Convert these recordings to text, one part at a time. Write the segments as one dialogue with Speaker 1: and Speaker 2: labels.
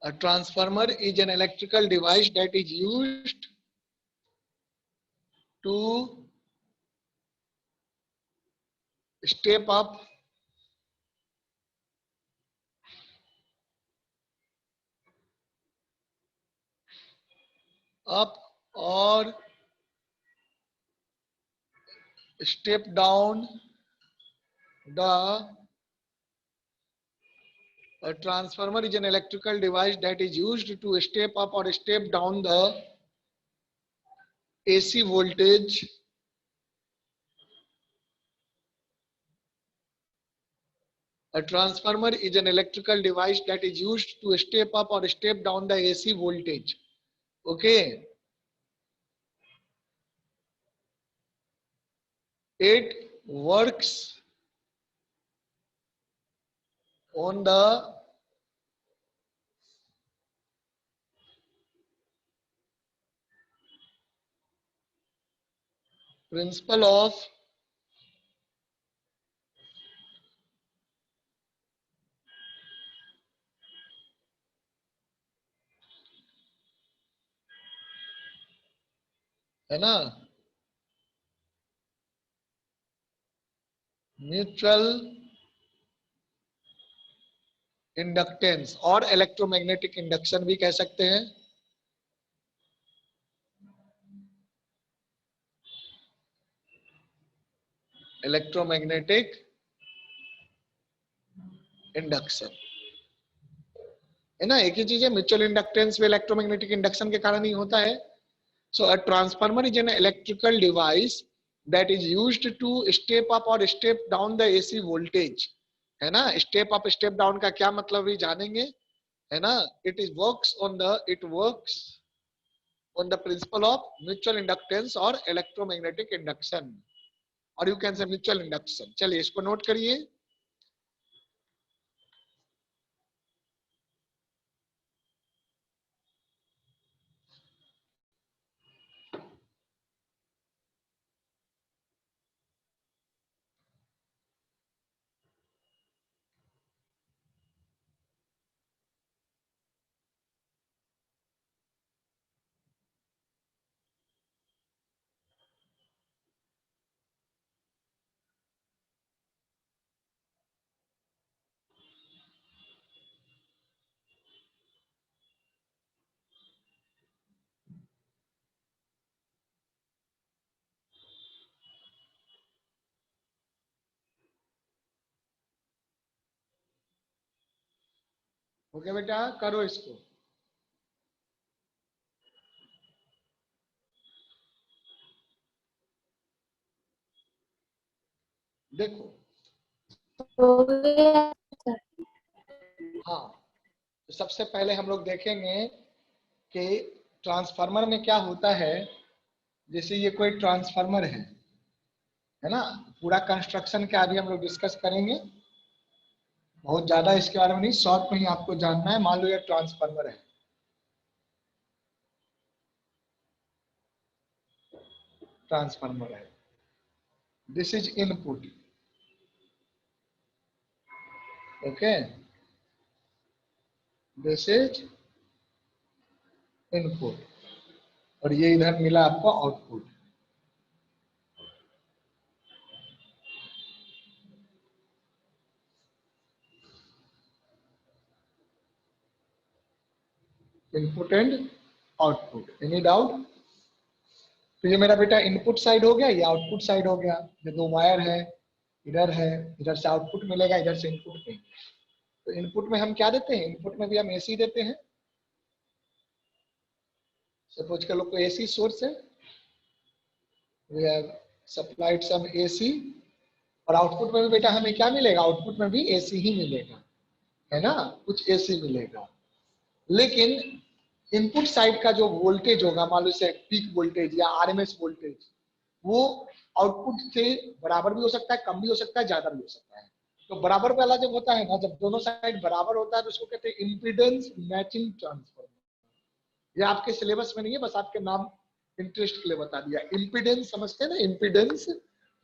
Speaker 1: A transformer is an electrical device that is used to step up or step down the a transformer is an electrical device that is used to step up or step down the AC voltage A transformer is an electrical device that is used to step up or step down the AC voltage. Okay. It works on the principle of है ना mutual inductance और electromagnetic induction भी कह सकते हैं. Electromagnetic induction है ना, एक ही चीज है. म्यूचुअल इंडक्टेंस भी इलेक्ट्रोमैग्नेटिक इंडक्शन के कारण ही होता है. So a transformer is an electrical device that is used to step up or step down the AC voltage. है ना, step up step down का क्या मतलब भी जानेंगे, है ना. It works on the principle of mutual inductance or electromagnetic induction, or you can say mutual induction. चलिए इसको नोट करिए. ओके बेटा, करो इसको. देखो हाँ, तो सबसे पहले हम लोग देखेंगे कि ट्रांसफार्मर में क्या होता है. जैसे ये कोई ट्रांसफार्मर है ना. पूरा कंस्ट्रक्शन क्या अभी हम लोग डिस्कस करेंगे, बहुत ज्यादा इसके बारे में नहीं, शॉर्ट में ही आपको जानना है. मान लो ये ट्रांसफार्मर है. ट्रांसफार्मर है, this is input. Okay, this is input और ये इधर मिला आपको output. Input and output. Any doubt? तो ये मेरा बेटा इनपुट साइड हो गया, ये आउटपुट साइड हो गया. ये दो वायर है, इधर है, इधर से आउटपुट मिलेगा, इधर से इनपुट मिलेगा. तो इनपुट में हम क्या देते हैं, इनपुट में भी हम एसी देते हैं. सपोज कर लो कोई एसी सोर्स है, we have supplied some AC, और आउटपुट में भी बेटा हमें क्या मिलेगा, आउटपुट में भी एसी ही मिलेगा, है ना, कुछ एसी मिलेगा. लेकिन इनपुट साइड का जो वोल्टेज होगा, मान लो से पीक वोल्टेज या आरएमएस वोल्टेज, वो आउटपुट से बराबर भी हो सकता है, कम भी हो सकता है, ज्यादा भी हो सकता है. तो बराबर वाला जब होता है ना, जब दोनों साइड बराबर होता है तो उसको कहते हैं इंपीडेंस मैचिंग ट्रांसफार्मर. ये आपके सिलेबस में नहीं है, बस आपके नाम इंटरेस्ट के लिए बता दिया. इंपीडेंस समझते हैं ना, इंपीडेंस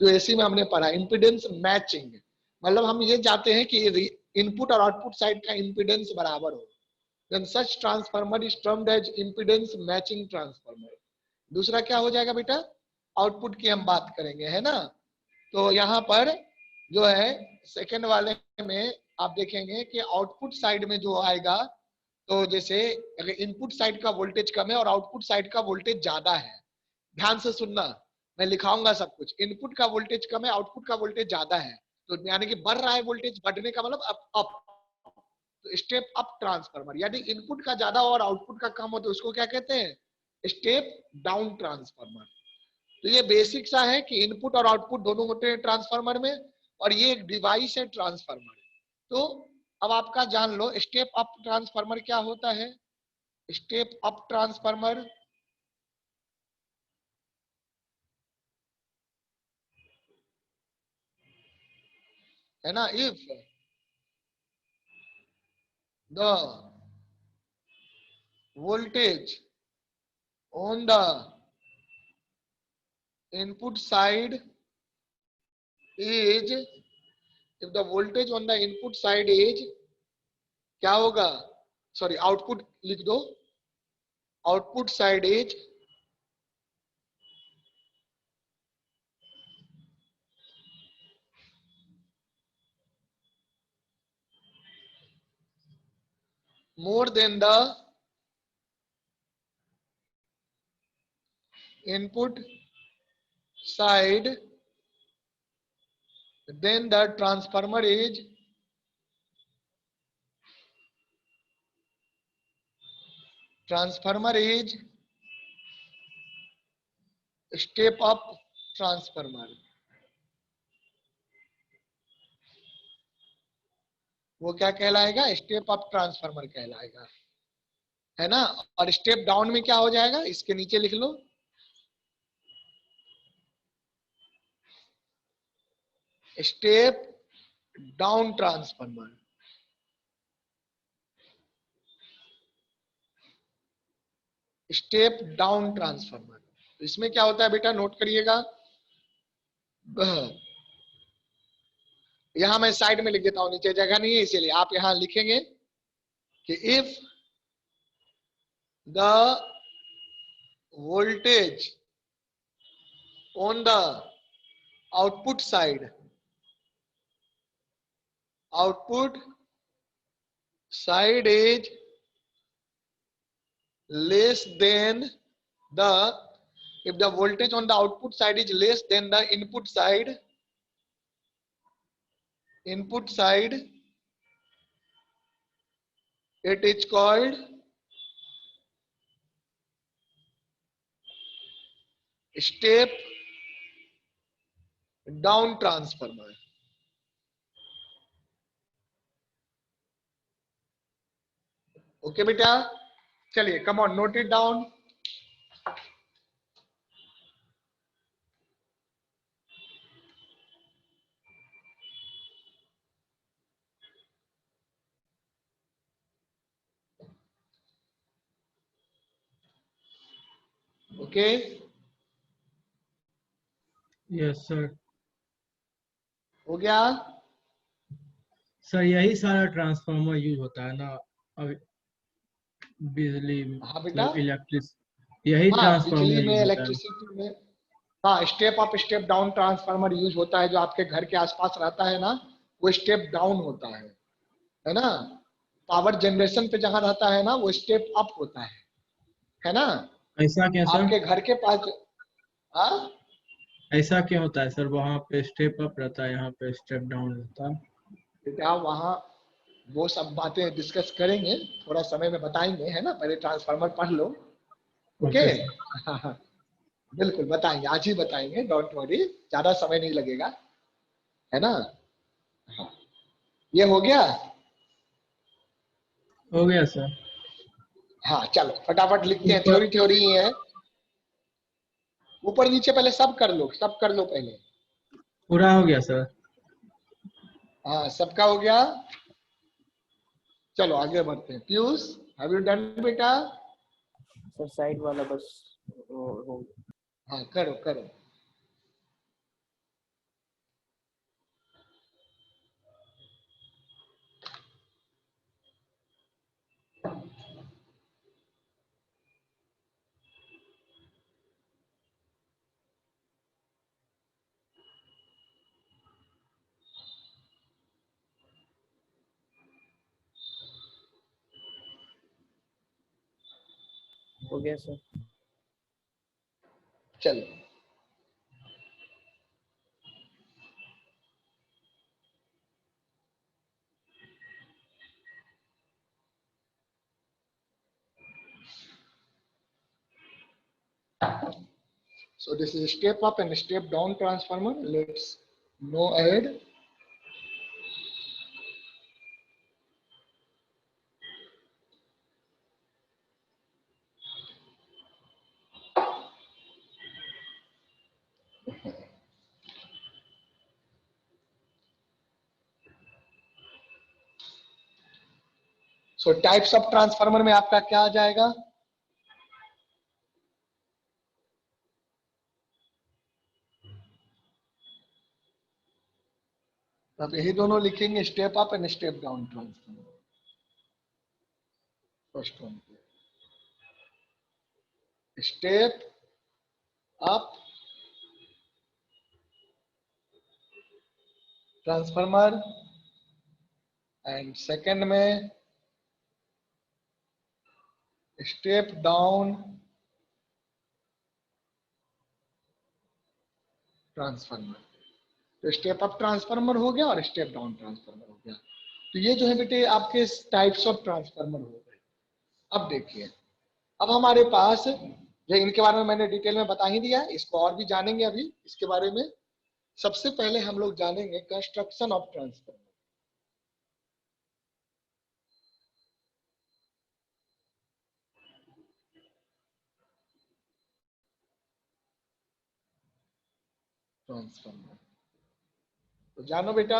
Speaker 1: जो एसी में हमने पढ़ा, इंपीडेंस मैचिंग मतलब हम ये चाहते हैं कि इनपुट और आउटपुट साइड का इंपीडेंस बराबर हो. then such transformer is termed as impedance matching transformer. दूसरा क्या हो जाएगा बेटा, आउटपुट की हम बात करेंगे, है ना। तो यहाँ पर जो है सेकंड वाले में आप देखेंगे कि आउटपुट साइड में जो आएगा, तो जैसे अगर इनपुट साइड का वोल्टेज कम है और आउटपुट साइड का वोल्टेज ज्यादा है, ध्यान से सुनना, मैं लिखाऊंगा सब कुछ। इनपुट का वोल्टेज कम है, आउटपुट का वोल्टेज ज्यादा है, तो यानी कि बढ़ रहा है वोल्टेज, बढ़ने का मतलब अप, तो स्टेप अप ट्रांसफार्मर। यदि इनपुट का ज्यादा और आउटपुट का कम हो तो उसको क्या कहते हैं, स्टेप डाउन ट्रांसफार्मर। तो ये बेसिक सा है कि इनपुट और आउटपुट दोनों होते हैं ट्रांसफार्मर में, और ये एक डिवाइस है ट्रांसफार्मर। तो अब आपका जान लो स्टेप अप ट्रांसफार्मर क्या होता है। स्टेप अप ट्रांसफार्मर है ना, if the voltage on the input side is, if the voltage on the input side is, क्या होगा, सॉरी आउटपुट लिख दो, output side is more than the input side, then the transformer is step up transformer। वो क्या कहलाएगा, step up transformer कहलाएगा, है ना। और स्टेप डाउन में क्या हो जाएगा, इसके नीचे लिख लो, step down transformer. Step down transformer. इसमें क्या होता है बेटा, नोट करिएगा, यहां मैं साइड में लिख देता हूं, नीचे जगह नहीं है इसीलिए आप यहां लिखेंगे कि if the voltage on the output side, output side is less than the, if the voltage on the output side is less than the input side, it is called step down transformer। Okay बेटा, चलिए come on, note it down. Okay,
Speaker 2: yes sir.
Speaker 1: हो गया
Speaker 2: sir यही सारा transformer use होता है ना, अब बिजली
Speaker 1: हाँ बेटा,
Speaker 2: मतलब इलेक्ट्रिस, यही
Speaker 1: हाँ
Speaker 2: ट्रांसफार्मर
Speaker 1: बिजली में,
Speaker 2: यूज होता है।
Speaker 1: इलेक्ट्रिसिटी में, हाँ step up step down transformer use होता है। जो आपके घर के आसपास रहता है ना, वो स्टेप डाउन होता है ना। पावर जनरेशन पे जहां रहता है ना, वो स्टेप अप होता है ना।
Speaker 2: ऐसा क्या सर?
Speaker 1: आपके घर के पास, हाँ
Speaker 2: ऐसा क्यों होता है सर, वहाँ पे स्टेप अप रहता है, यहाँ पे स्टेप डाउन रहता है?
Speaker 1: बेटा वहाँ वो सब बातें डिस्कस करेंगे, थोड़ा समय में बताएंगे, है ना। पहले ट्रांसफार्मर पढ़ लो। Okay
Speaker 2: okay sir.
Speaker 1: हाँ हाँ, बिल्कुल बताएंगे, आज ही बताएंगे, डोंट वरी, ज्यादा समय नहीं लगेगा, है ना। हाँ, ये हो गया।
Speaker 2: हो गया सर।
Speaker 1: हाँ चलो फटाफट लिखते हैं,
Speaker 2: ऊपर
Speaker 1: थ्योरी थ्योरी ही है। ऊपर नीचे पहले सब कर लो, सब कर लो पहले।
Speaker 2: पूरा हो गया सर।
Speaker 1: हाँ सबका हो गया, चलो आगे बढ़ते हैं। पीयूष, हैव यू डन बेटा।
Speaker 3: सर साइड वाला बस हो
Speaker 1: हाँ करो करो।
Speaker 3: हो गया सर।
Speaker 1: चलो, so this is step up and step down transformer. Let's no add. So types of transformer में आपका क्या आ जाएगा? अब यही दोनों लिखेंगे, step up and step down transformer. First one, step up transformer and second में स्टेप डाउन ट्रांसफार्मर। तो स्टेप अप ट्रांसफार्मर हो गया और स्टेप डाउन ट्रांसफार्मर हो गया। तो ये जो है बेटे आपके टाइप्स ऑफ ट्रांसफार्मर हो गए। अब देखिए, अब हमारे पास जो इनके बारे में मैंने डिटेल में बता ही दिया है, इसको और भी जानेंगे अभी इसके बारे में। सबसे पहले हम लोग जानेंगे कंस्ट्रक्शन ऑफ ट्रांसफार्मर। ट्रांसफार्मर तो जानो बेटा,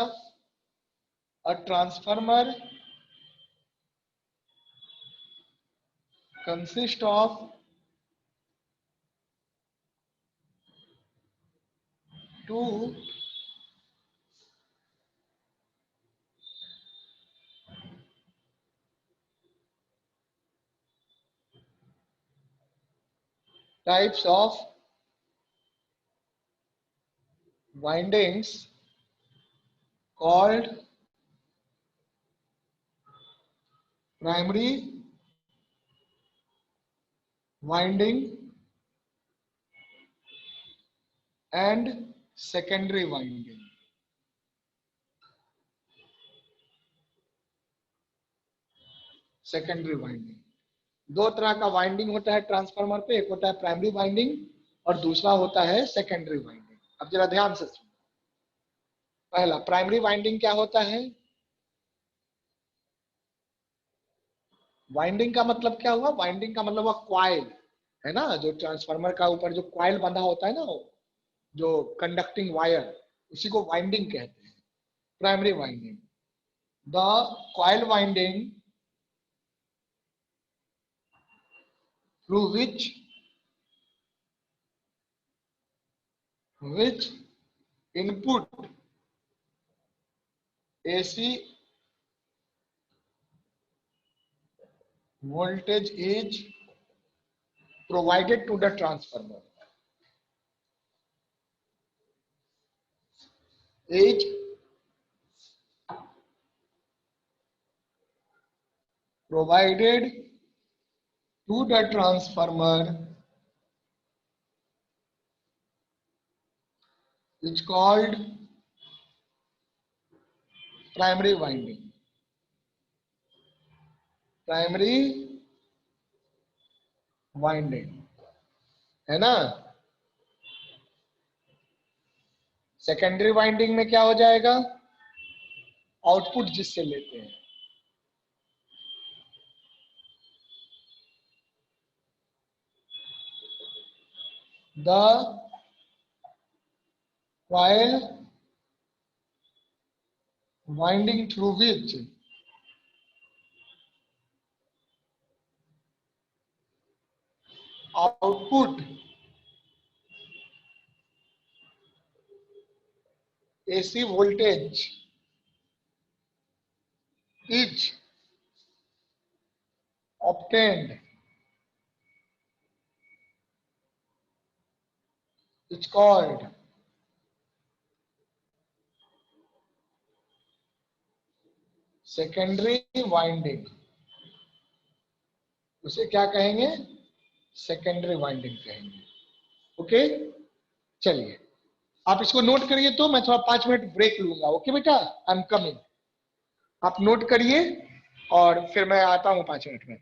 Speaker 1: a transformer consist of two types of windings called primary winding and secondary winding। Secondary winding, दो तरह का वाइंडिंग होता है ट्रांसफार्मर पे, एक होता है प्राइमरी वाइंडिंग और दूसरा होता है सेकेंडरी वाइंडिंग। अब जरा ध्यान से सुनो। पहला प्राइमरी वाइंडिंग क्या होता है? वाइंडिंग का मतलब क्या हुआ? वाइंडिंग का मतलब हुआ क्वाइल, है ना, जो ट्रांसफार्मर का ऊपर जो क्वाइल बंधा होता है ना, जो कंडक्टिंग वायर, उसी को वाइंडिंग कहते हैं, primary winding. The coil winding through which input AC voltage is provided to the transformer is provided to the transformer is called primary winding। Primary winding, है ना। सेकेंडरी वाइंडिंग में क्या हो जाएगा? आउटपुट जिससे लेते हैं, the coil winding through which output AC voltage is obtained is called secondary winding. उसे क्या कहेंगे? सेकेंडरी वाइंडिंग कहेंगे। ओके, चलिए आप इसको नोट करिए, तो मैं थोड़ा 5 मिनट ब्रेक लूंगा। ओके बेटा, आई एम कमिंग। आप नोट करिए और फिर मैं आता हूं 5 मिनट में।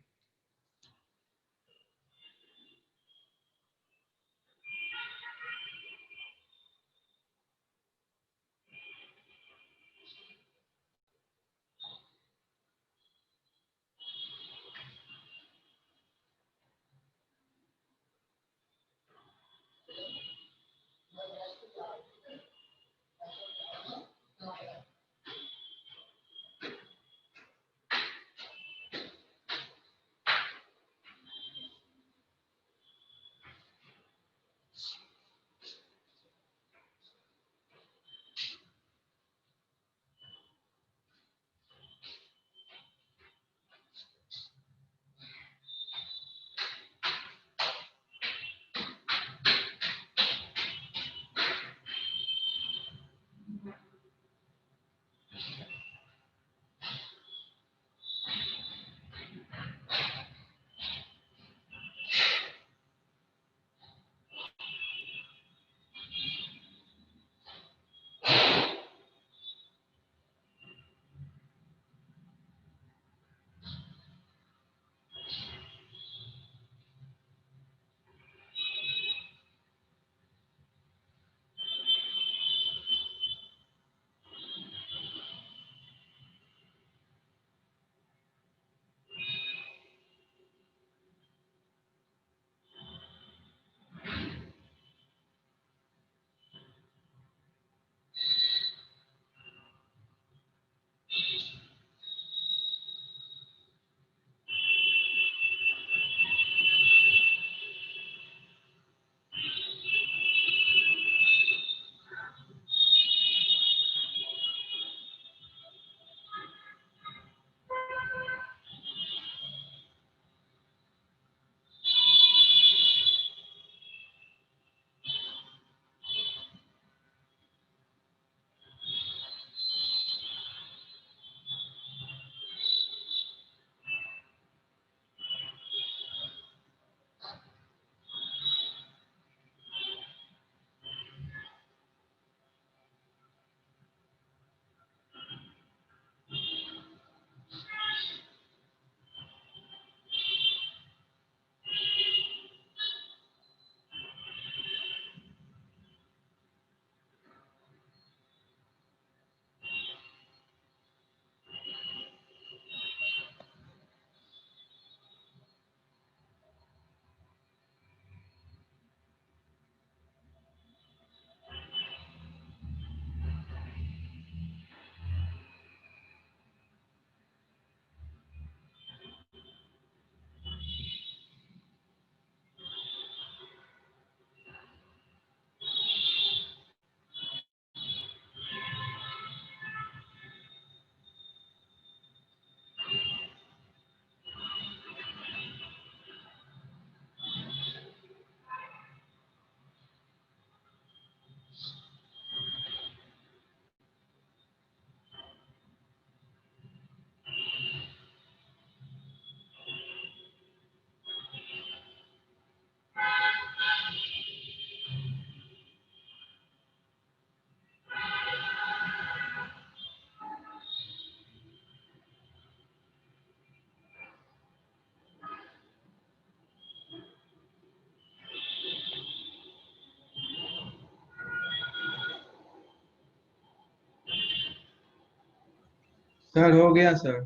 Speaker 2: सर हो गया सर।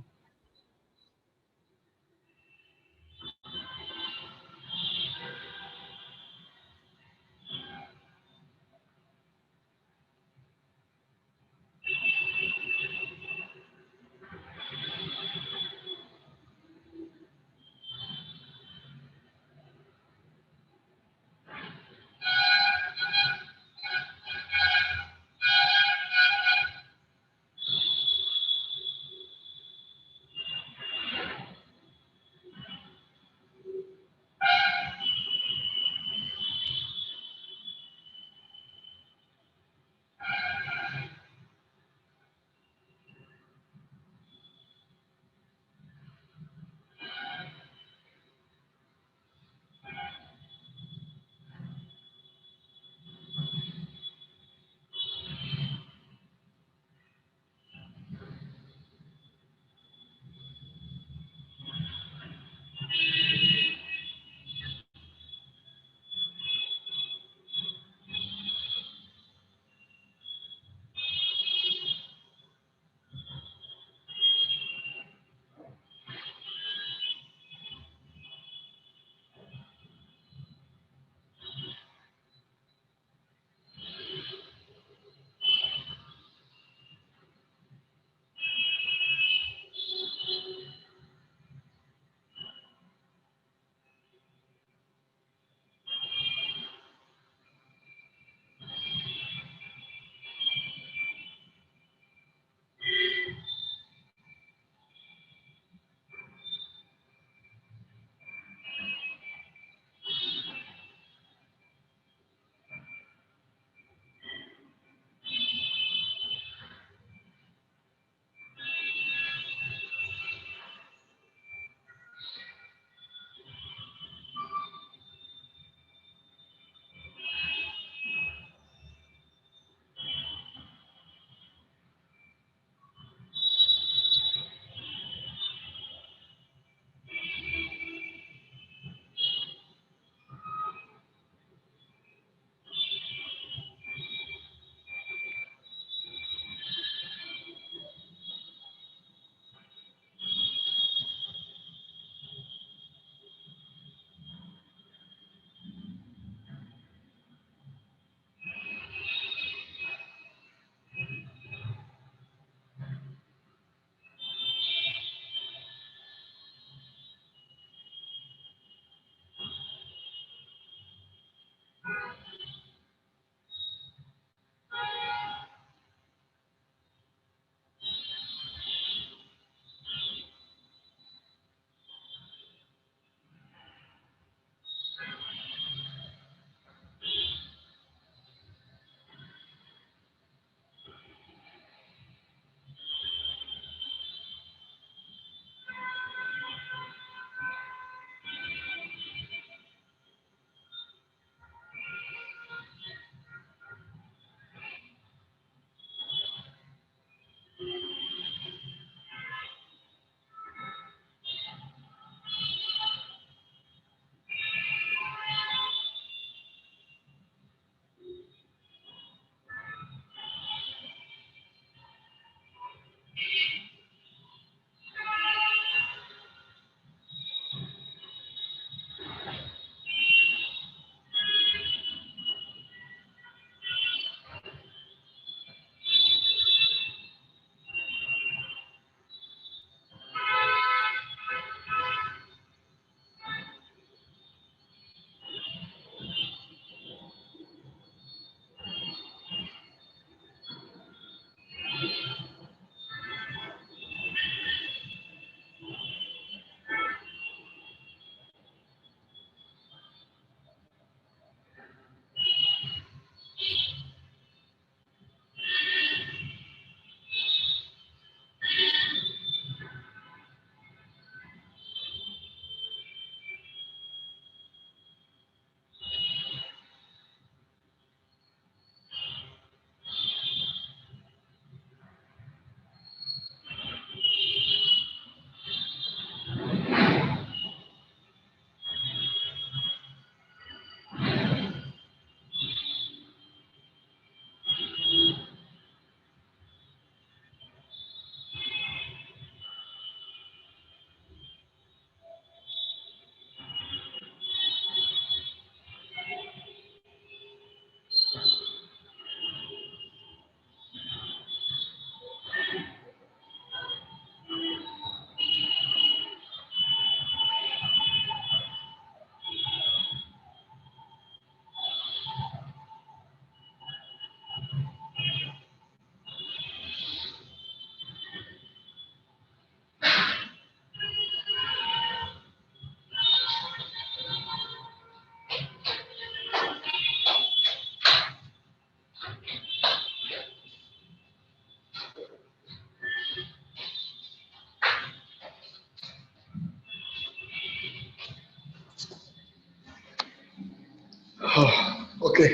Speaker 1: ओके,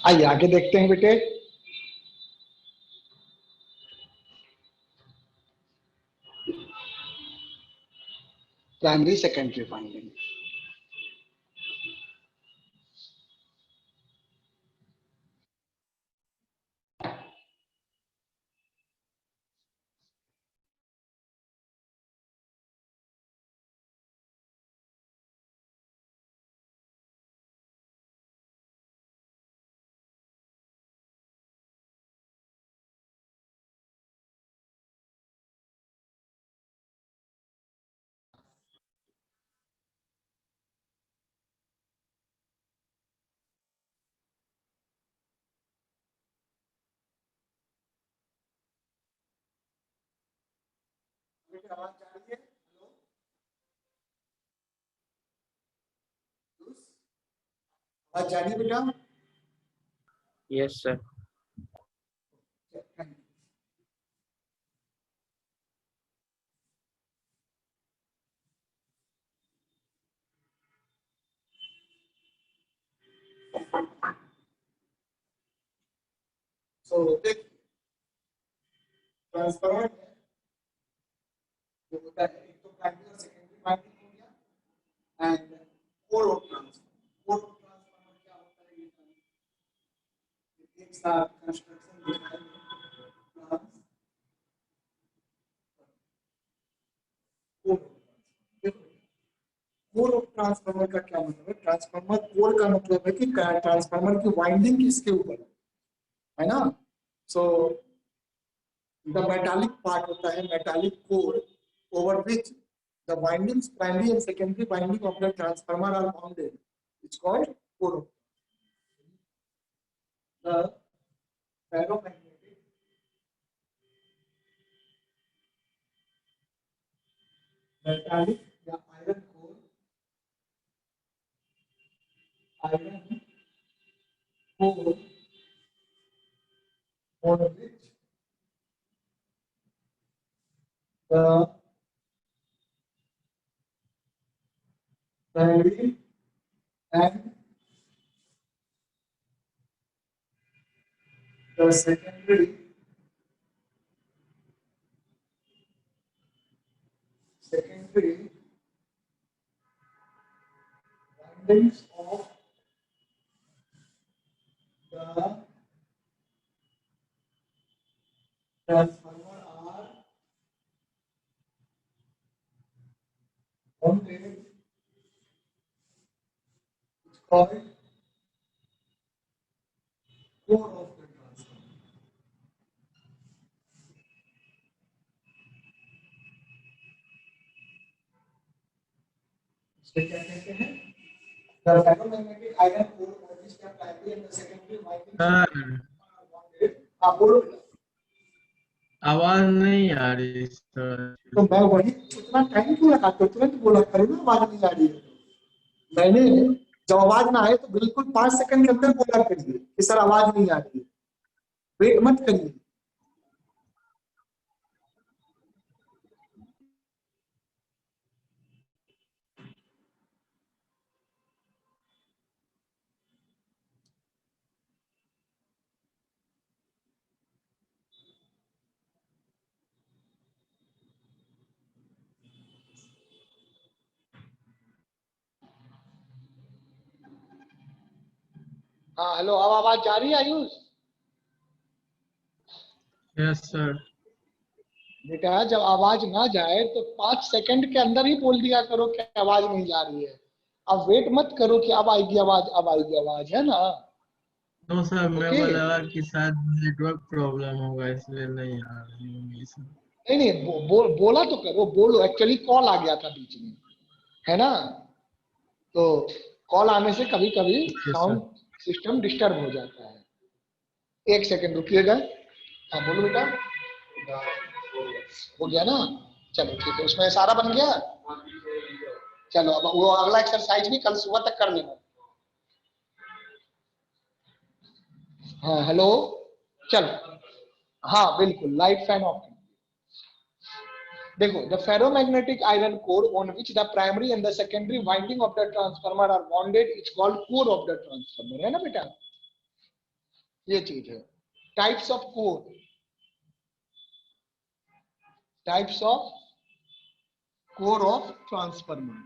Speaker 1: आइए आगे देखते हैं बेटे। Primary secondary finding. आवाज जा रही है? हेलो, आवाज जा रही है बेटा?
Speaker 3: Yes sir.
Speaker 1: सो देख, ट्रांसफार्मर जो होता है, एक तो प्राइमरी और सेकेंडरी वाइंडिंग हो गया, and core of transformer. Core of transformer क्या होता है, ये एक साथ कंस्ट्रक्शन कोर ऑफ ट्रांसफार्मर का क्या मतलब है? ट्रांसफार्मर कोर का मतलब है कि ट्रांसफार्मर की वाइंडिंग किसके ऊपर है ना। सो द मेटालिक पार्ट होता है metallic core, over which the windings primary and secondary winding of the transformer are bounded, it's called core. The ferromagnetic metallic या iron core, iron core on which the primary and the secondary windings of the transformer are bounded, it's called core of the transformer। इसको क्या कहते हैं? The ferromagnetic iron core on which the primary and the secondary windings
Speaker 2: sir
Speaker 1: are bounded। हाँ बोलो बेटा।
Speaker 2: आवाज नहीं आ रही सर।
Speaker 1: तो मैं वही उतना टाइम क्यों लगाते हो, तुरंत बोला करो ना आवाज नहीं आ रही है। मैंने जब आवाज ना आए तो बिल्कुल 5 सेकंड के अंदर बोला करिए कि सर आवाज नहीं आ रही है, वेट मत करिए। हाँ हेलो, अब आवाज जा रही है आयुष?
Speaker 2: Yes sir.
Speaker 1: बेटा जब आवाज ना जाए तो 5 सेकंड के अंदर ही बोल दिया करो कि आवाज नहीं जा रही है। अब वेट मत करो कि अब आएगी आवाज, अब आएगी आवाज, है ना।
Speaker 2: तो सर मेरे
Speaker 1: ओके,
Speaker 2: को लगा कि शायद नेटवर्क प्रॉब्लम होगा इसलिए नहीं आ रही होंगी सर।
Speaker 1: नहीं नहीं बोला तो करो, बोलो। एक्चुअली कॉल आ गया था बीच में, है ना। तो कॉल आने से कभी कभी
Speaker 2: okay sir.
Speaker 1: Sound system disturb हो जाता है। 1 सेकंड रुकिएगा। हाँ बोलो बेटा। हो गया ना, चलो ठीक है। उसमें सारा बन गया। चलो अब वो अगला एक्सरसाइज भी कल सुबह तक कर लेना। हाँ हेलो, चलो। हाँ बिल्कुल, लाइट फैन ऑफ। देखो, the ferromagnetic iron core on which the primary and the secondary winding of the transformer are bonded is called core of the transformer, है ना बेटा, ये चीज है। Types of core, types of core of transformer,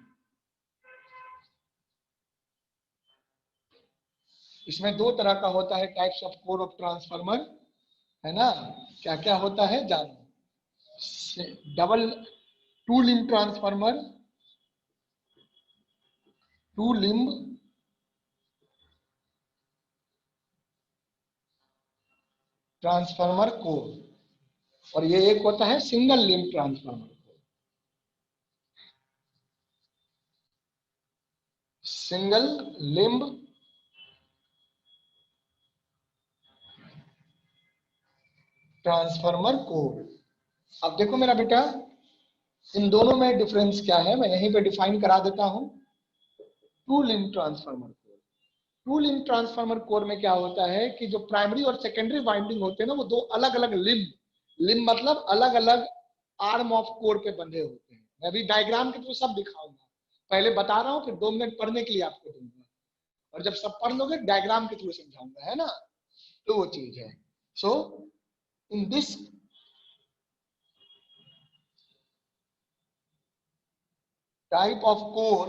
Speaker 1: इसमें दो तरह का होता है types of core of transformer, है ना। क्या क्या होता है जानो। Double two limb transformer, two limb transformer core, और ये एक होता है single limb transformer core, single limb transformer core. अब देखो मेरा बेटा, इन दोनों में डिफरेंस क्या है, मैं यहीं पे डिफाइन करा देता हूं। Two limb transformer core, two limb transformer core में क्या होता है कि जो प्राइमरी और सेकेंडरी वाइंडिंग होते हैं ना, वो दो अलग अलग लिंब, लिंब मतलब अलग अलग आर्म ऑफ कोर पे बंधे होते हैं। मैं अभी डायग्राम के थ्रू सब दिखाऊंगा, पहले बता रहा हूं, फिर 2 मिनट पढ़ने के लिए आपको दूंगा, और जब सब पढ़ लोगे डायग्राम के थ्रू समझाऊंगा, है ना। तो वो चीज है। So in this type of core,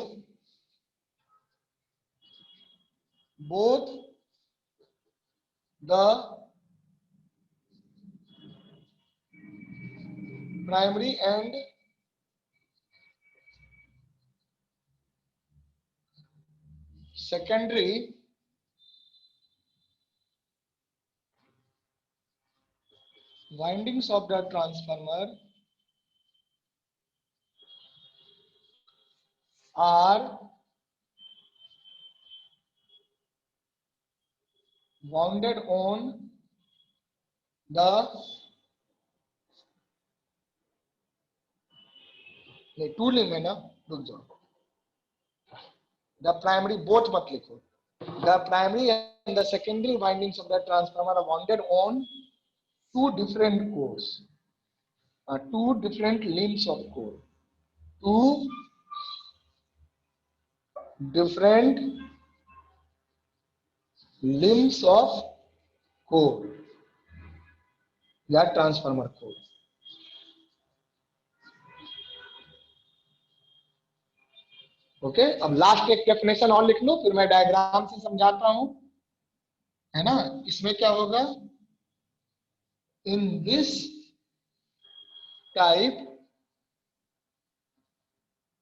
Speaker 1: both the primary and secondary windings of the transformer are wounded on the two limb है ना, रुक जाओ, द प्राइमरी बोथ मत लिखो, the primary and the secondary windings of the transformer are wounded on two different cores, two different limbs of core, two different limbs of core या transformer core. Okay, अब last एक definition और लिख लो, फिर मैं diagram से समझाता हूं, है ना। इसमें क्या होगा, इन this type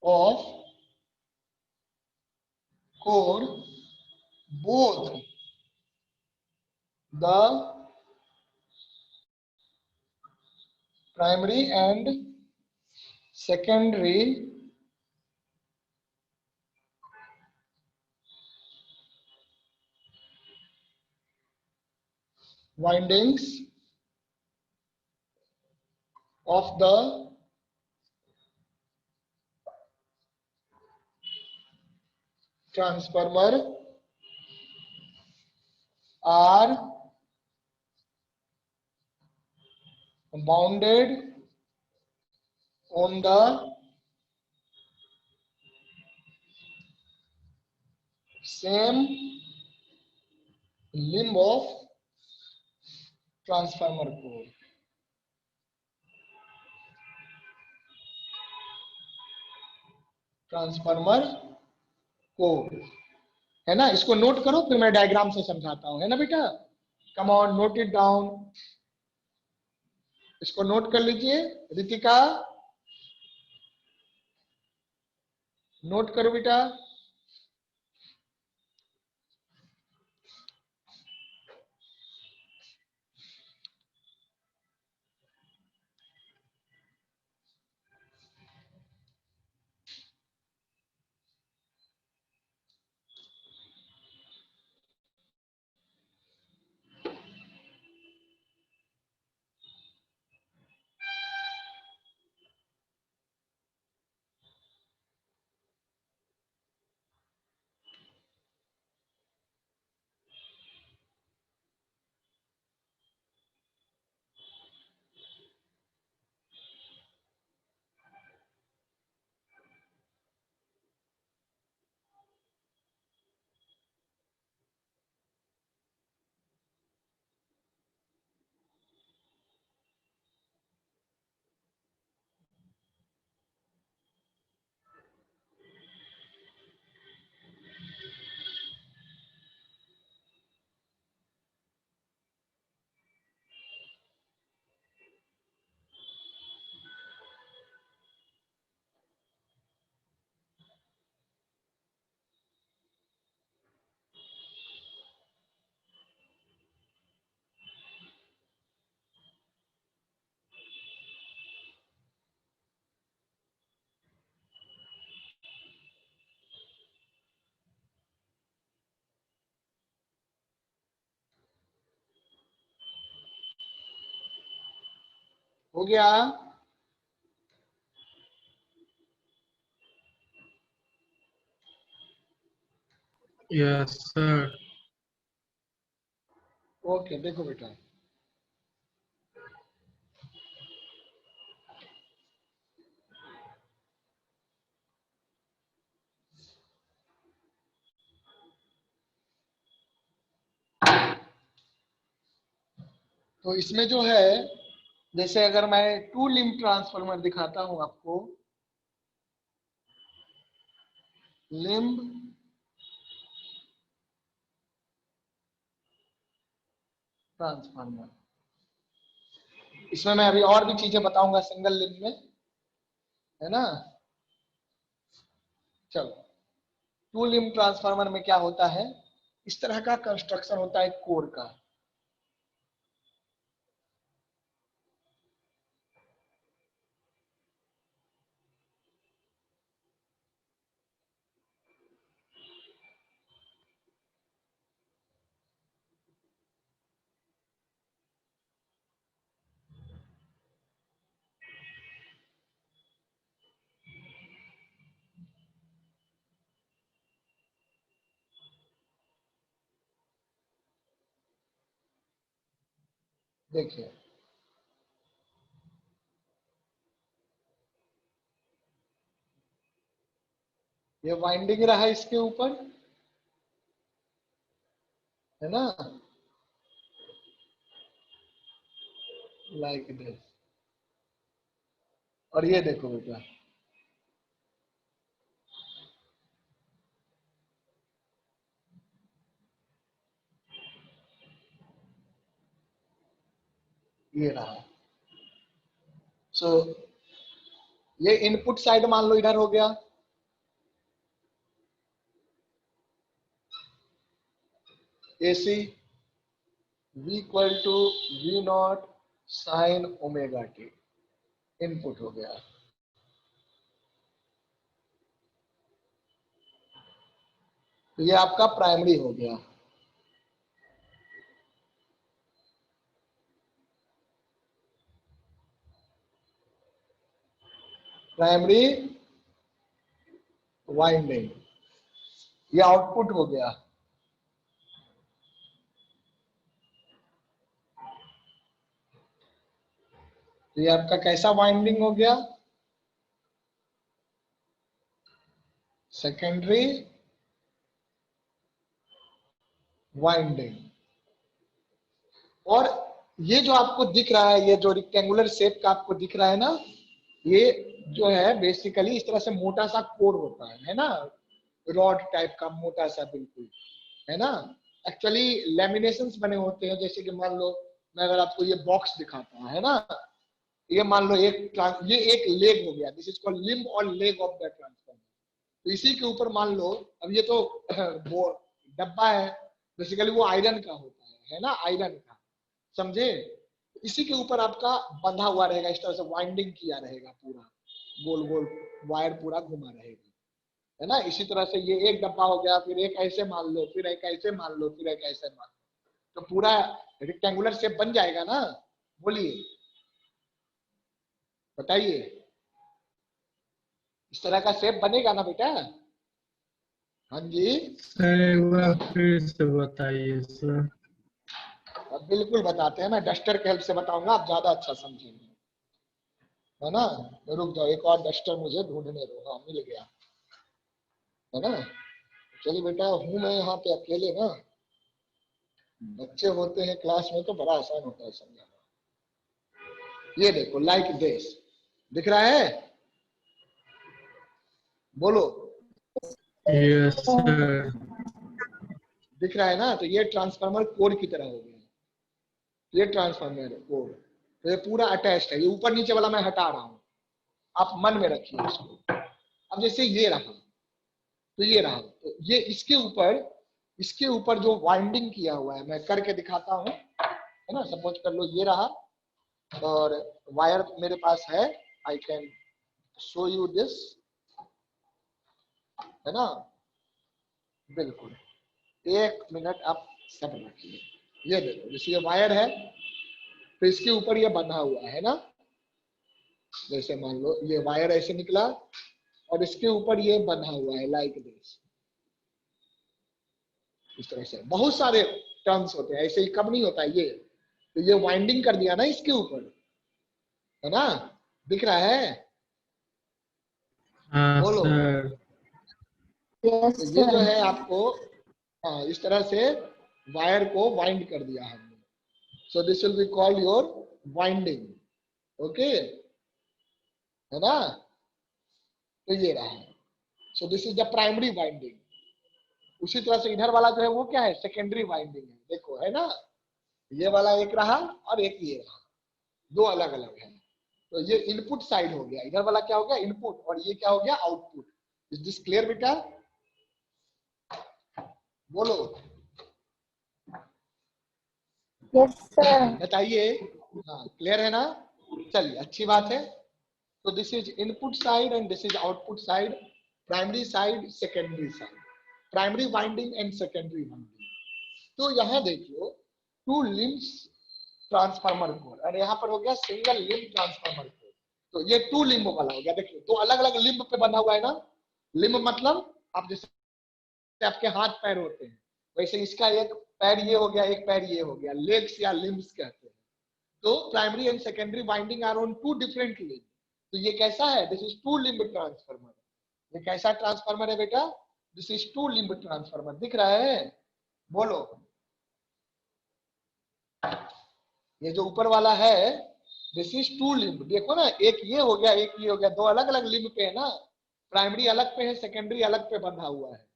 Speaker 1: of core both the primary and secondary windings of the transformer are bounded on the same limb of transformer core। Transformer core, है ना। इसको नोट करो, फिर मैं डायग्राम से समझाता हूं, है ना बेटा। Come on, note it down, इसको नोट कर लीजिए। रितिका, नोट करो बेटा। हो गया?
Speaker 2: Yes sir.
Speaker 1: ओके, देखो बेटा, तो इसमें जो है, जैसे अगर मैं टू लिंब ट्रांसफार्मर दिखाता हूं आपको, लिंब ट्रांसफार्मर, इसमें मैं अभी और भी चीजें बताऊंगा सिंगल लिंब में, है ना। चलो, टू लिंब ट्रांसफार्मर में क्या होता है, इस तरह का कंस्ट्रक्शन होता है कोर का। देखिए, ये वाइंडिंग रहा इसके ऊपर, है ना, लाइक दिस। और ये देखो बेटा, ये रहा। सो ये इनपुट साइड मान लो इधर हो गया, AC V equal to V not sine omega t, input हो गया। तो ये आपका प्राइमरी हो गया। प्राइमरी वाइंडिंग, ये आउटपुट हो गया। तो ये आपका कैसा वाइंडिंग हो गया, सेकेंडरी वाइंडिंग। और ये जो आपको दिख रहा है, ये जो रेक्टेंगुलर शेप का आपको दिख रहा है ना, ये जो है बेसिकली इस तरह से मोटा सा कोर होता है ना, रॉड टाइप का मोटा सा बिल्कुल, है ना। एक्चुअली लेमिनेशंस बने होते हैं, जैसे कि मान लो मैं अगर आपको ये बॉक्स दिखाता हूं, है ना, ये मान लो ये एक लेग हो गया, दिस इज कॉल्ड लिम्ब और लेग ऑफ द ट्रांसफार्मर। तो इसी के ऊपर मान लो, अब ये तो वो डब्बा है, बेसिकली वो आयरन का होता है ना, आयरन का, समझे। इसी के ऊपर आपका बंधा हुआ रहेगा, इस तरह से वाइंडिंग किया रहेगा, पूरा गोल गोल वायर पूरा घुमा रहेगा, है ना। इसी तरह से ये एक डब्बा हो गया, फिर एक ऐसे मान लो, फिर एक ऐसे मान लो, फिर एक ऐसे मान लो, तो पूरा रेक्टेंगुलर शेप बन जाएगा ना। बोलिए, बताइए, इस तरह का शेप बनेगा ना बेटा। हाँ जी,
Speaker 2: सर एक बार फिर से बताइए सर।
Speaker 1: अब बिल्कुल बताते हैं, मैं डस्टर के हेल्प से बताऊंगा, आप ज्यादा अच्छा समझेंगे, है ना। रुक जाओ, एक और डस्टर मुझे ढूंढने दो। हाँ, मिल गया, है ना। चलिए बेटा, हूं मैं यहाँ पे अकेले ना, बच्चे होते हैं क्लास में तो बड़ा आसान होता है समझाना। ये देखो, लाइक दिस, दिख रहा है, बोलो,
Speaker 2: यस सर।
Speaker 1: दिख रहा है ना। तो ये ट्रांसफार्मर कोर की तरह हो गया, ये ट्रांसफार्मर कोर, तो ये पूरा अटैच्ड है, ये ऊपर नीचे वाला मैं हटा रहा हूँ, आप मन में रखिए इसको। अब जैसे ये रहा, तो ये रहा, तो ये इसके ऊपर जो वाइंडिंग किया हुआ है, मैं करके दिखाता हूँ, है ना। सपोज कर लो ये रहा, और वायर मेरे पास है, I can show you this, है ना। बिल्कुल, एक मिनट आप सब रखिए। ये देखो, जैसे ये वायर है, तो इसके ऊपर ये बंधा हुआ है ना, जैसे मान लो ये वायर ऐसे निकला और इसके ऊपर ये बंधा हुआ है लाइक दिस, इस तरह से बहुत सारे टर्न्स होते हैं, ऐसे ही कब नहीं होता है ये, तो ये वाइंडिंग कर दिया ना इसके ऊपर, है ना, दिख रहा है,
Speaker 2: हाँ
Speaker 1: बोलो।
Speaker 2: सर।
Speaker 4: यस
Speaker 1: तो ये जो
Speaker 4: सर।
Speaker 1: है आपको, हाँ, इस तरह से वायर को वाइंड कर दिया हमने, so this will be called your winding, okay, है ना, तो ये रहा, so this is the primary winding. उसी तरह से इधर वाला जो है वो क्या है, सेकेंडरी वाइंडिंग है, देखो है ना, ये वाला एक रहा और एक ये रहा, दो अलग अलग है। तो ये इनपुट साइड हो गया, इधर वाला क्या हो गया इनपुट, और ये क्या हो गया आउटपुट। इज दिस क्लियर बेटा, बोलो,
Speaker 4: यस सर।
Speaker 1: बताइए, हाँ क्लियर है ना, चलिए अच्छी बात है। तो this is input side and this is output side, primary side secondary side, primary winding and secondary winding. तो यहाँ देखियो टू लिम्स ट्रांसफार्मर कोर, और यहाँ पर हो गया सिंगल लिम्ब ट्रांसफार्मर कोर। तो ये टू लिम्ब वाला हो गया, देखिए तो अलग अलग लिम्ब पे बना हुआ है ना, लिम्ब मतलब आप जैसे आपके हाथ पैर होते हैं, वैसे इसका एक पैर ये हो गया, एक पैर ये हो गया, लेग्स या लिम्ब्स कहते हैं। तो primary and secondary winding are on two different limb. तो ये कैसा है, this is two limb transformer. ये कैसा ट्रांसफार्मर है बेटा, this is two limb transformer, दिख रहा है, बोलो। ये जो ऊपर वाला है दिस इज टू लिम्ब, देखो ना, एक ये हो गया एक ये हो गया, दो अलग अलग लिम्ब पे है ना, प्राइमरी अलग पे है सेकेंडरी अलग पे बंधा हुआ है।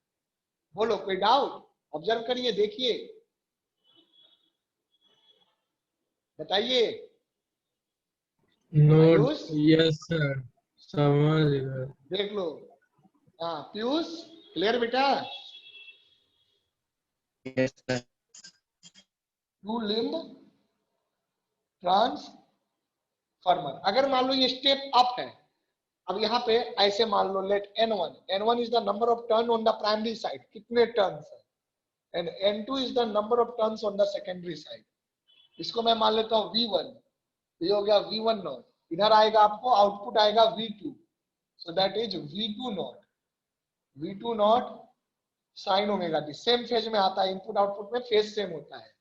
Speaker 1: बोलो, कोई डाउट, ऑब्जर्व करिए, देखिए, बताइए
Speaker 2: नोट।
Speaker 1: आयुष,
Speaker 2: यस सर, समझ गए।
Speaker 1: देख लो, हाँ पीयूष, क्लियर बेटा,
Speaker 3: yes sir.
Speaker 1: Two limb transformer. अगर मान लो ये स्टेप अप है, अब यहाँ पे ऐसे मान लो let n1 is the number of turn on the primary side, कितने टर्न्स है, and n2 is the number of turns on the secondary side. इसको मैं मान लेता हूँ v1, ये हो गया v1 नॉट, इधर आएगा आपको आउटपुट आएगा v2, so that is v2 not sine omega t, same phase में आता है, इनपुट आउटपुट में फेज सेम होता है।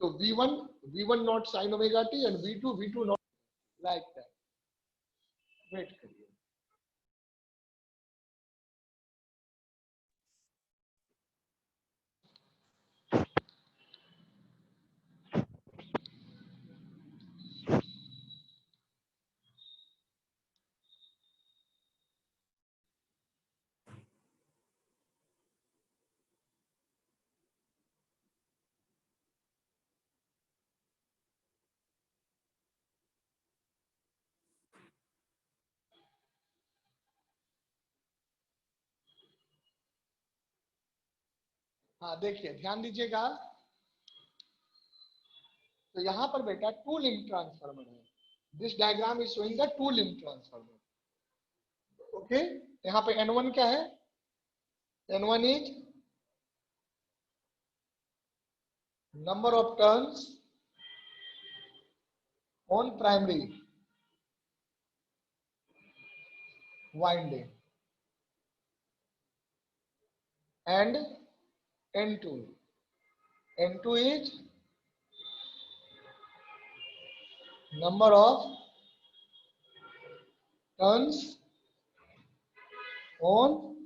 Speaker 1: तो v1 not sine omega t and v2 not, like that, wait करिए। हाँ देखिए, ध्यान दीजिएगा, तो यहाँ पर बेटा टू लिम्ब ट्रांसफार्मर है, this diagram is showing the two limb transformer, okay. यहाँ पे n1 क्या है, n1 is number of turns on primary winding, and n2 is number of turns on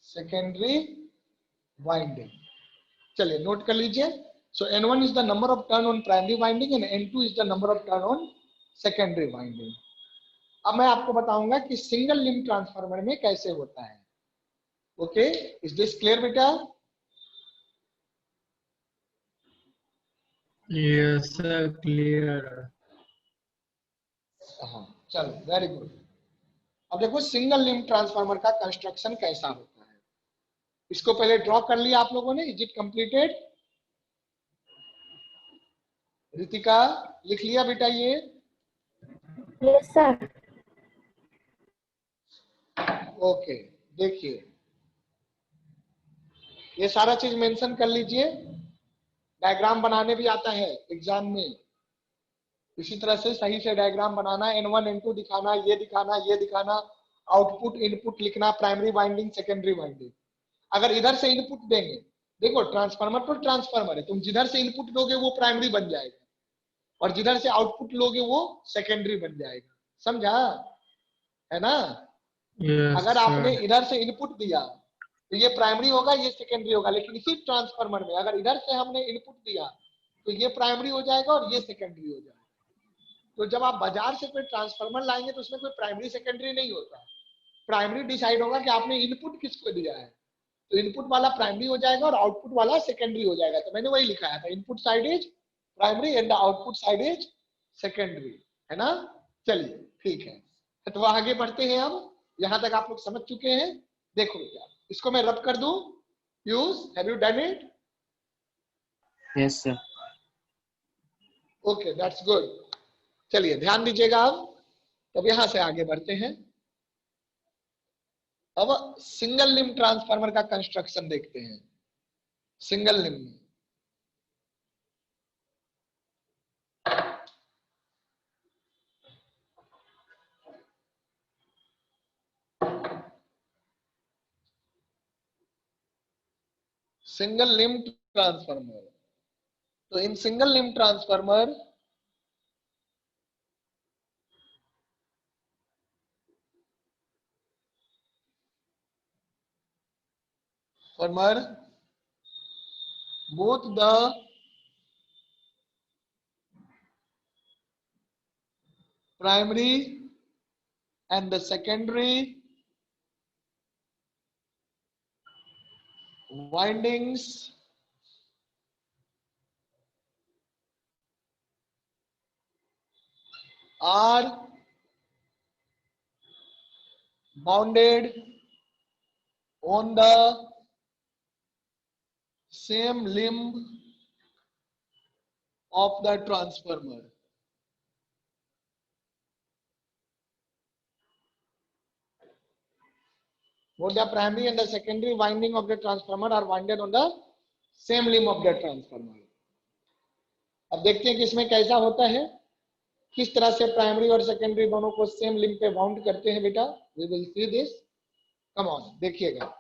Speaker 1: secondary winding। चलिए नोट कर लीजिए, so n1 is the number of turn on primary winding and n2 is the number of turn on secondary winding। अब मैं आपको बताऊंगा कि single limb transformer में कैसे होता है, ओके, इज दिस क्लियर बेटा,
Speaker 2: यस सर, क्लियर।
Speaker 1: हाँ चलो, वेरी गुड। अब देखो सिंगल लिम्ब ट्रांसफार्मर का कंस्ट्रक्शन कैसा होता है, इसको पहले ड्रॉ कर लिया आप लोगों ने, इज इट कंप्लीटेड, रितिका लिख लिया बेटा ये,
Speaker 4: यस सर।
Speaker 1: ओके। देखिए ये सारा चीज मेंशन कर लीजिए, डायग्राम बनाने भी आता है एग्जाम में। इसी तरह से सही से डायग्राम बनाना, N1 N2 दिखाना, ये दिखाना, ये दिखाना, आउटपुट इनपुट लिखना, प्राइमरी वाइंडिंग सेकेंडरी वाइंडिंग। अगर इधर से इनपुट देंगे, देखो ट्रांसफार्मर तो ट्रांसफार्मर है, तुम जिधर से इनपुट दोगे वो प्राइमरी बन जाएगा और जिधर से आउटपुट लोगे वो सेकेंडरी बन जाएगा। समझा है ना?
Speaker 2: यस
Speaker 1: अगर
Speaker 2: सर।
Speaker 1: आपने इधर से इनपुट दिया तो ये प्राइमरी होगा, ये सेकेंडरी होगा, लेकिन इसी ट्रांसफार्मर में अगर इधर से हमने इनपुट दिया तो ये प्राइमरी हो जाएगा और ये सेकेंडरी हो जाएगा। तो जब आप बाजार से कोई ट्रांसफार्मर लाएंगे तो उसमें कोई प्राइमरी सेकेंडरी नहीं होता। प्राइमरी डिसाइड होगा कि आपने इनपुट किसको दिया है, तो इनपुट वाला प्राइमरी हो जाएगा और आउटपुट वाला सेकेंडरी हो जाएगा। तो मैंने वही लिखाया था, input side is primary and output side is secondary, है ना? चलिए ठीक है, तो आगे बढ़ते हैं। अब यहां तक आप लोग समझ चुके हैं। देखो क्या, इसको मैं रब कर दूं, use, have you done it?
Speaker 3: Yes sir.
Speaker 1: Okay, that's good. चलिए ध्यान दीजिएगा। अब यहां से आगे बढ़ते हैं। अब सिंगल लिंब ट्रांसफार्मर का कंस्ट्रक्शन देखते हैं। सिंगल लिंब में सिंगल लिंब ट्रांसफार्मर, तो in single limb transformer both the primary and the secondary windings are bounded on the same limb of the transformer. Both the primary and the secondary winding of the transformer are winded on the same limb of the transformer. अब देखते हैं कि इसमें कैसा होता है, किस तरह से प्राइमरी और सेकेंडरी दोनों को सेम लिंब पे बाउंड करते हैं बेटा। We will see this, come on देखिएगा।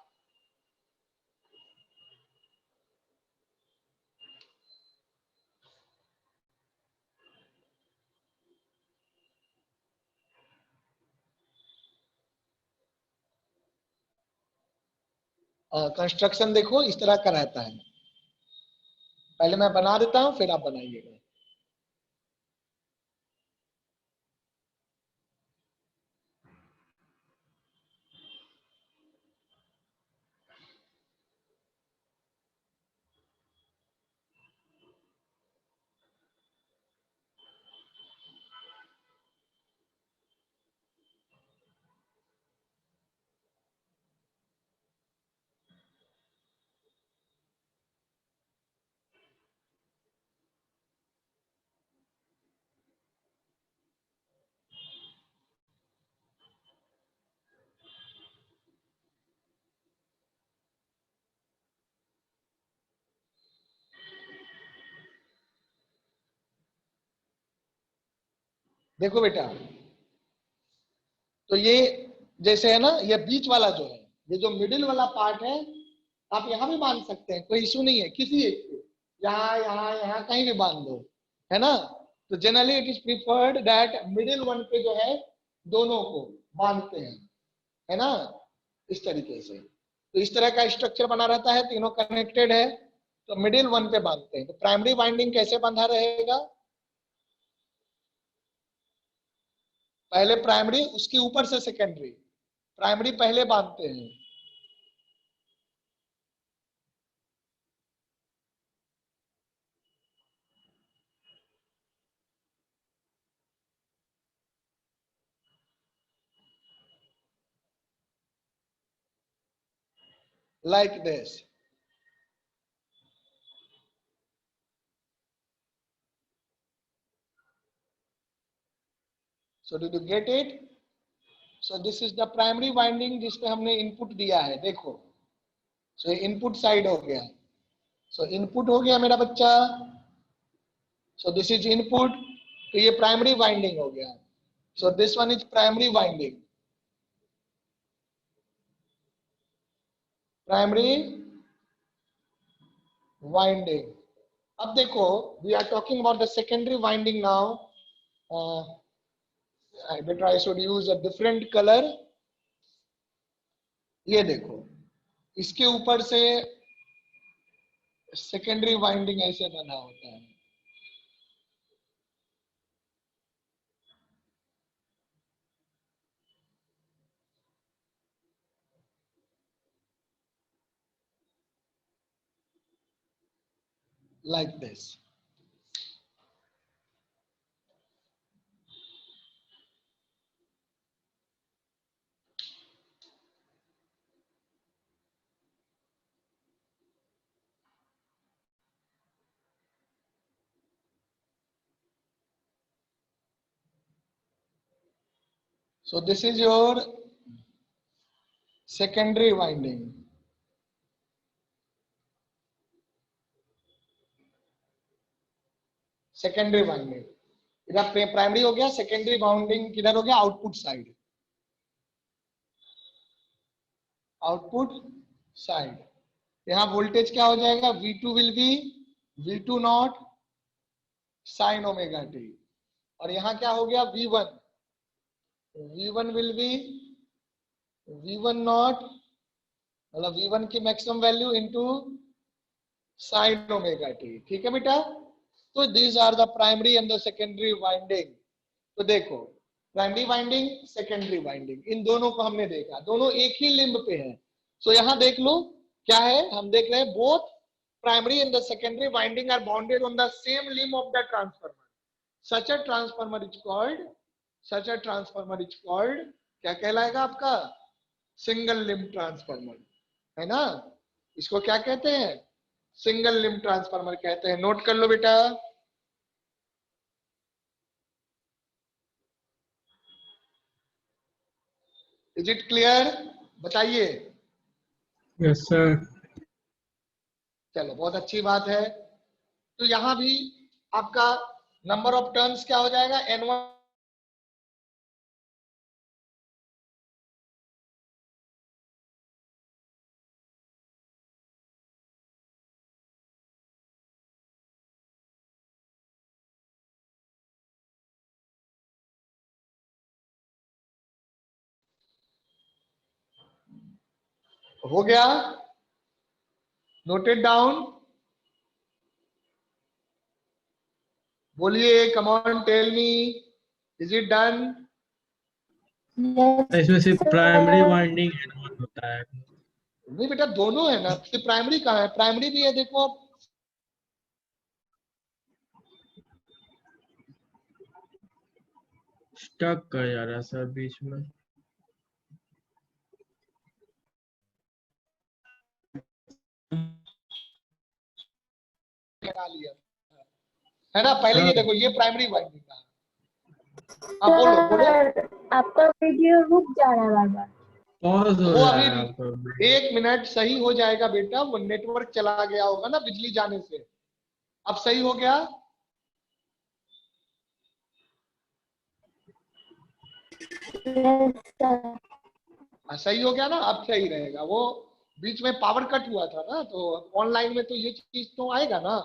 Speaker 1: कंस्ट्रक्शन देखो इस तरह का रहता है। पहले मैं बना देता हूं, फिर आप बनाइएगा। देखो बेटा, तो ये जैसे है ना, ये बीच वाला जो है, ये जो मिडिल वाला पार्ट है, आप यहाँ भी बांध सकते हैं, कोई इशू नहीं है। किसी एक को यहाँ यहाँ यहाँ कहीं भी बांध दो, है ना? तो generally it is preferred that middle one पे जो है दोनों को बांधते हैं, है ना? इस तरीके से। तो इस तरह का स्ट्रक्चर बना रहता है, तीनों कनेक्टेड है, तो मिडिल वन पे बांधते हैं। तो प्राइमरी वाइंडिंग कैसे बंधा रहेगा? पहले प्राइमरी, उसके ऊपर से सेकेंडरी। प्राइमरी पहले बांधते हैं, like this. So did you get it? So this is the primary winding जिसपे हमने इनपुट दिया है, देखो। So इनपुट साइड हो गया। सो इनपुट हो गया मेरा बच्चा। सो दिस इज इनपुट, तो ये प्राइमरी वाइंडिंग हो गया। So this one is primary winding, primary winding. अब देखो, we are talking about the secondary winding now. Better I should use a different colour. ये देखो, इसके ऊपर से सेकेंडरी वाइंडिंग ऐसे बना होता है। Like this. So this is your secondary winding. Secondary winding इधर प्राइमरी हो गया, सेकेंडरी वाइंडिंग किधर हो गया, आउटपुट साइड, आउटपुट साइड। यहां वोल्टेज क्या हो जाएगा, V2 will be V2 not sine omega T, और यहां क्या हो गया, V1, V1 will be V1 not, मतलब V1 की maximum value into sine omega t. ठीक है बेटा, तो these are the primary and the secondary winding. तो देखो, प्राइमरी वाइंडिंग, सेकेंडरी वाइंडिंग, इन दोनों को हमने देखा, दोनों एक ही लिंब पे है। सो यहां देख लो क्या है, हम देख रहे हैं both primary and the secondary winding are bounded on the same limb of the transformer. Such a transformer is called, such a transformer is called, क्या कहलाएगा आपका, सिंगल लिंब ट्रांसफार्मर, है ना। इसको क्या कहते हैं, सिंगल लिंब ट्रांसफार्मर कहते हैं। नोट कर लो बेटा। इज इट क्लियर, बताइए।
Speaker 2: Yes sir.
Speaker 1: चलो बहुत अच्छी बात है। तो यहां भी आपका नंबर ऑफ टर्न्स क्या हो जाएगा, N1 हो गया, नोटेड डाउन, बोलिए, come on tell me, is it done.
Speaker 4: Yes,
Speaker 2: इसमें सिर्फ प्राइमरी
Speaker 4: sir.
Speaker 2: वाइंडिंग होता है।
Speaker 1: नहीं बेटा, दोनों है ना, सिर्फ प्राइमरी कहाँ है, प्राइमरी भी है, देखो
Speaker 2: स्टक कर जा रहा है सर बीच में।
Speaker 1: लगा लिया है ना। पहले ये
Speaker 2: सर
Speaker 1: देखो, ये प्राइमरी वाइंडिंग का है। हाँ बोलो बोलो।
Speaker 4: सर, आपका वीडियो रुक जा रहा है बार बार।
Speaker 2: पॉज हो
Speaker 1: वो
Speaker 2: जा
Speaker 1: अभी
Speaker 2: रहा है आपका।
Speaker 1: 1 मिनट सही हो जाएगा बेटा, वो नेटवर्क चला गया होगा ना बिजली जाने से। अब सही हो गया,
Speaker 4: Yes, sir.
Speaker 1: सही हो गया ना, अब सही रहेगा। वो बीच में पावर कट हुआ था ना, तो ऑनलाइन में तो ये चीज तो आएगा ना,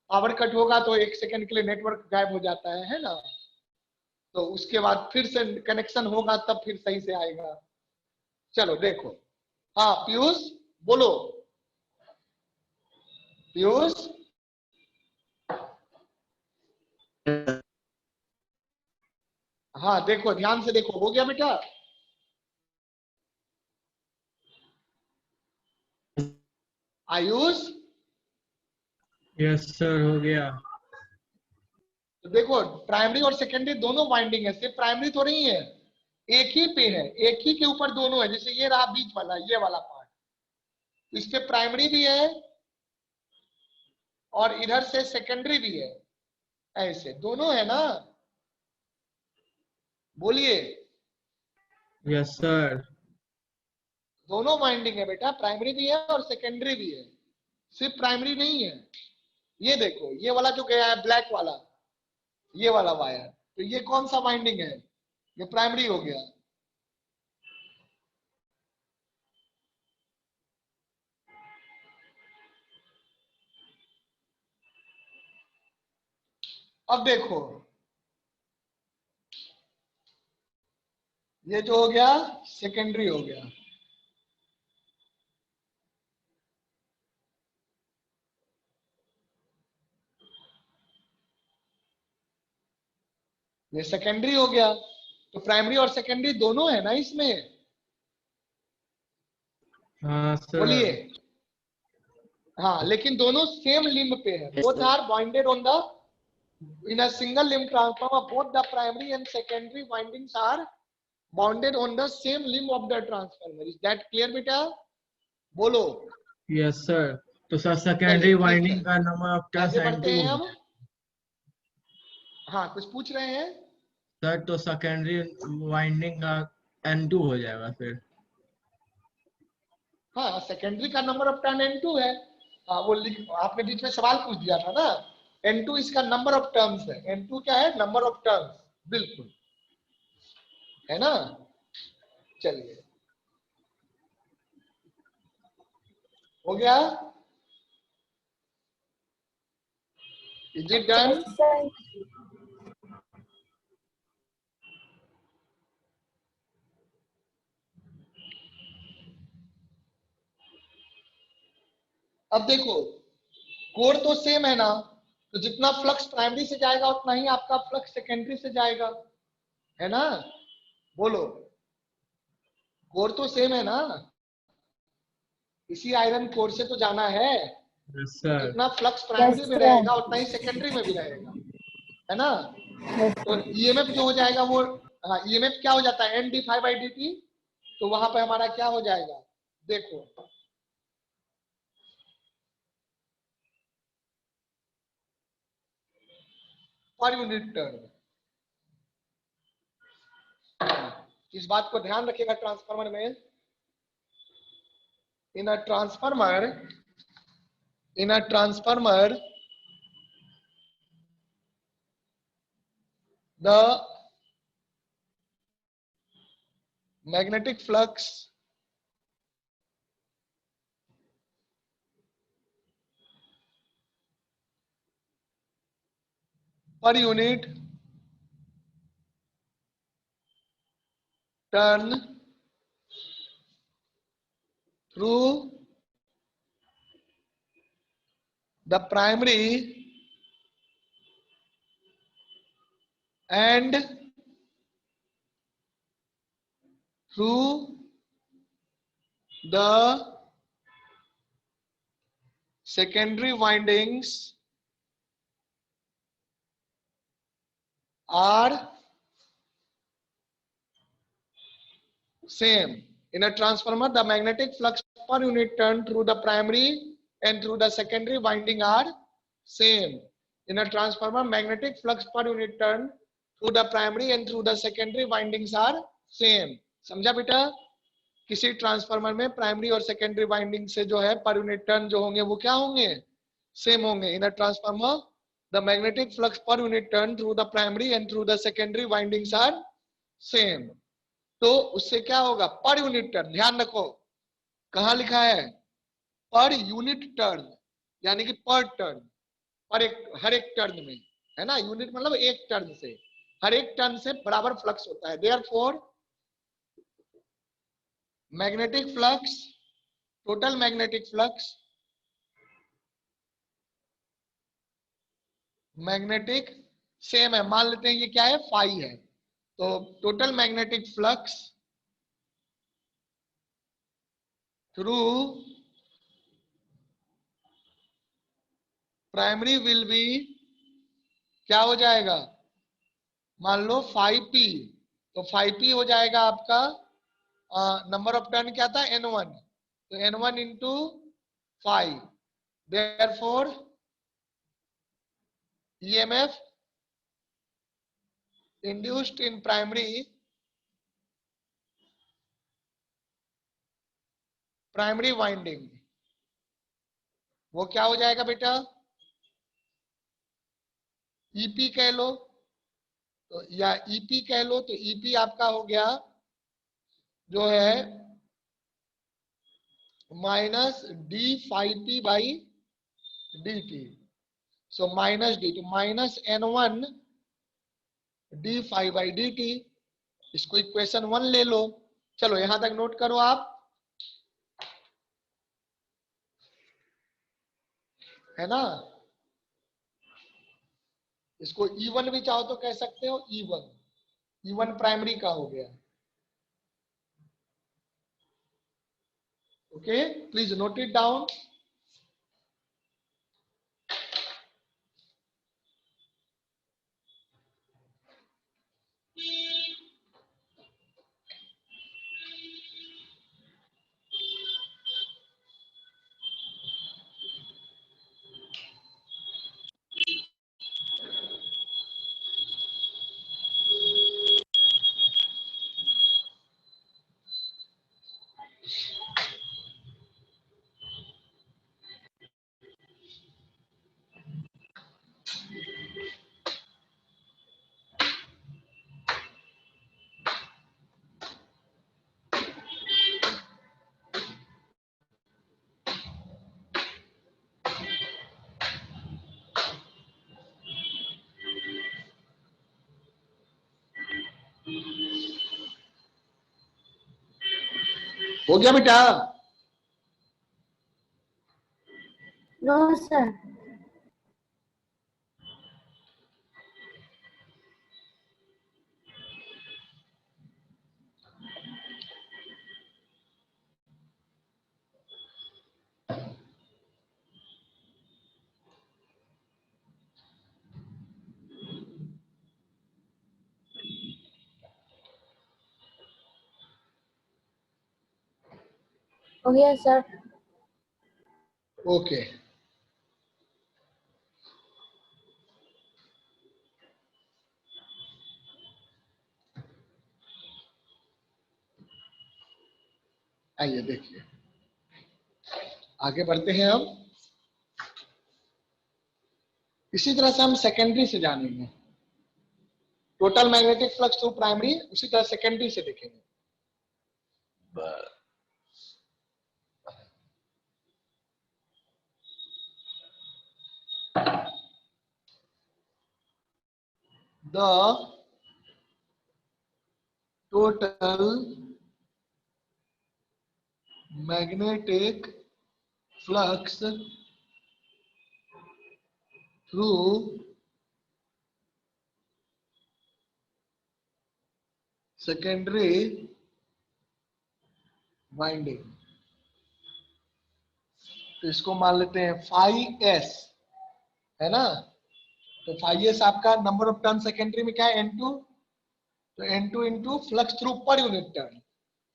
Speaker 1: पावर कट होगा तो 1 सेकंड के लिए नेटवर्क गायब हो जाता है ना। तो उसके बाद फिर से कनेक्शन होगा तब फिर सही से आएगा। चलो देखो, हाँ पीयूष बोलो, पीयूष हाँ देखो, ध्यान से देखो, हो गया बेटा। आयुष,
Speaker 2: यस सर हो गया।
Speaker 1: तो देखो प्राइमरी और सेकेंडरी दोनों वाइंडिंग है, सिर्फ प्राइमरी तो नहीं है, एक ही पे है, एक ही के ऊपर दोनों है। जैसे ये रहा बीच वाला, ये वाला पार्ट, इस पे प्राइमरी भी है और इधर से सेकेंडरी भी है, ऐसे दोनों है ना। बोलिए,
Speaker 2: यस सर।
Speaker 1: दोनों वाइंडिंग है बेटा, प्राइमरी भी है और सेकेंडरी भी है। सिर्फ प्राइमरी नहीं है, ये देखो ये वाला जो गया है ब्लैक वाला, ये वाला वायर, तो ये कौन सा वाइंडिंग है, ये प्राइमरी हो गया। अब देखो ये जो हो गया सेकेंडरी हो गया। ये सेकेंडरी हो गया, तो प्राइमरी और सेकेंडरी दोनों है ना इसमें,
Speaker 2: हाँ सर।
Speaker 1: बोलिए। हाँ लेकिन दोनों सेम लिम्ब पे है,
Speaker 3: Yes,
Speaker 1: both
Speaker 3: sir.
Speaker 1: Are bonded on the in a single limb transformer, both the primary and secondary windings are bonded on the same limb of the transformer. Is that clear बेटा, बोलो।
Speaker 2: Yes sir. तो sir secondary
Speaker 1: चलिए, ठीक है।
Speaker 2: Winding का number of turns
Speaker 1: आगे बढ़ते हैं
Speaker 2: N2
Speaker 1: हम। हाँ कुछ पूछ रहे हैं।
Speaker 2: सर, तो सेकेंडरी वाइंडिंग का N2 हो जाएगा फिर।
Speaker 1: हाँ सेकेंडरी का नंबर ऑफ टर्न N2 है। हाँ वो आपने बीच में सवाल पूछ दिया था ना, N2 इसका नंबर ऑफ टर्म्स है। N2 क्या है, नंबर ऑफ टर्म्स, बिल्कुल है ना। चलिए हो गया, is it done.
Speaker 4: Yes, sir.
Speaker 1: अब देखो कोर तो सेम है ना, तो जितना फ्लक्स प्राइमरी से जाएगा उतना ही आपका फ्लक्स सेकेंडरी से जाएगा, है ना, बोलो। कोर तो सेम है ना, इसी आयरन कोर से तो जाना है,
Speaker 2: यस
Speaker 1: तो
Speaker 2: सर।
Speaker 1: जितना फ्लक्स प्राइमरी
Speaker 4: Yes,
Speaker 1: में
Speaker 4: sir.
Speaker 1: रहेगा उतना ही सेकेंडरी में भी रहेगा, है ना।
Speaker 4: Yes,
Speaker 1: तो
Speaker 4: sir.
Speaker 1: ईएमएफ जो हो जाएगा वो, हाँ ईएमएफ क्या हो जाता है N D five by D T, तो वहां पे हमारा क्या हो जाएगा, देखो पर यूनिट टर्न। इस बात को ध्यान रखिएगा ट्रांसफार्मर में, in a transformer, in a transformer the magnetic flux per unit turn through the primary and through the secondary windings are same. In a transformer, the magnetic flux per unit turn through the primary and through the secondary winding are same. In a transformer, magnetic flux per unit turn through the primary and through the secondary windings are same. समझा बेटा, किसी transformer में primary और secondary winding से जो है पर unit turn जो होंगे वो क्या होंगे, सेम होंगे। In a transformer the magnetic flux per unit turn through the primary and through the secondary windings are same. तो उससे क्या होगा, पर यूनिट टर्न, ध्यान रखो कहां लिखा है, पर यूनिट टर्न, यानी कि पर टर्न, पर एक, हर एक टर्न में, है ना, यूनिट मतलब एक टर्न से, हर एक टर्न से बराबर फ्लक्स होता है। Therefore magnetic flux, total magnetic flux, magnetic same है, मान लेते हैं ये क्या है फाई है, तो total magnetic flux through primary will be, क्या हो जाएगा, मान लो 5p, तो 5p हो जाएगा आपका, नंबर ऑफ टर्न क्या था n1, तो n1 into 5, therefore EMF induced in primary winding वो क्या हो जाएगा बेटा, ईपी कह लो तो, या ईपी कह लो तो ईपी आपका हो गया जो है minus d five p by D t. So minus d, तो minus n one d five by D t, इसको इक्वेशन 1 ले लो। चलो यहां तक नोट करो आप, है ना। इसको E1 भी चाहो तो कह सकते हो, E1, E1 प्राइमरी का हो गया। Okay, please note it down. हो गया बेटा।
Speaker 4: No sir. हो गया सर।
Speaker 1: ओके, आइए देखिए, आगे बढ़ते हैं हम। इसी तरह से हम सेकेंडरी से जानेंगे, total magnetic flux through primary, उसी तरह सेकेंडरी से देखेंगे। The total magnetic flux through secondary winding, तो इसको मान लेते हैं फाई एस, है ना। तो फाई एस आपका नंबर ऑफ टर्न सेकेंडरी में क्या है, N2, तो N2 इंटू फ्लक्स थ्रू पर यूनिट टर्न,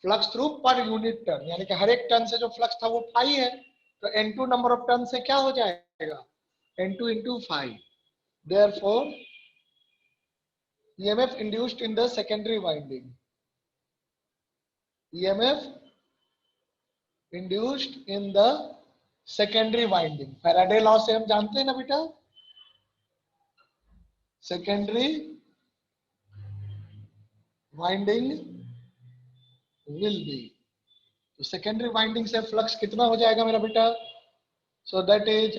Speaker 1: फ्लक्स थ्रू पर यूनिट टर्न, यानी कि हर एक टर्न से जो फ्लक्स था वो फाई है, तो N2 नंबर ऑफ टर्न से क्या हो जाएगा, N2 into phi. Therefore, EMF induced in the secondary winding, EMF induced in the secondary winding, Faraday law से हम जानते हैं ना बेटा, secondary winding will be, तो secondary winding से फ्लक्स कितना हो जाएगा मेरा बेटा, so that is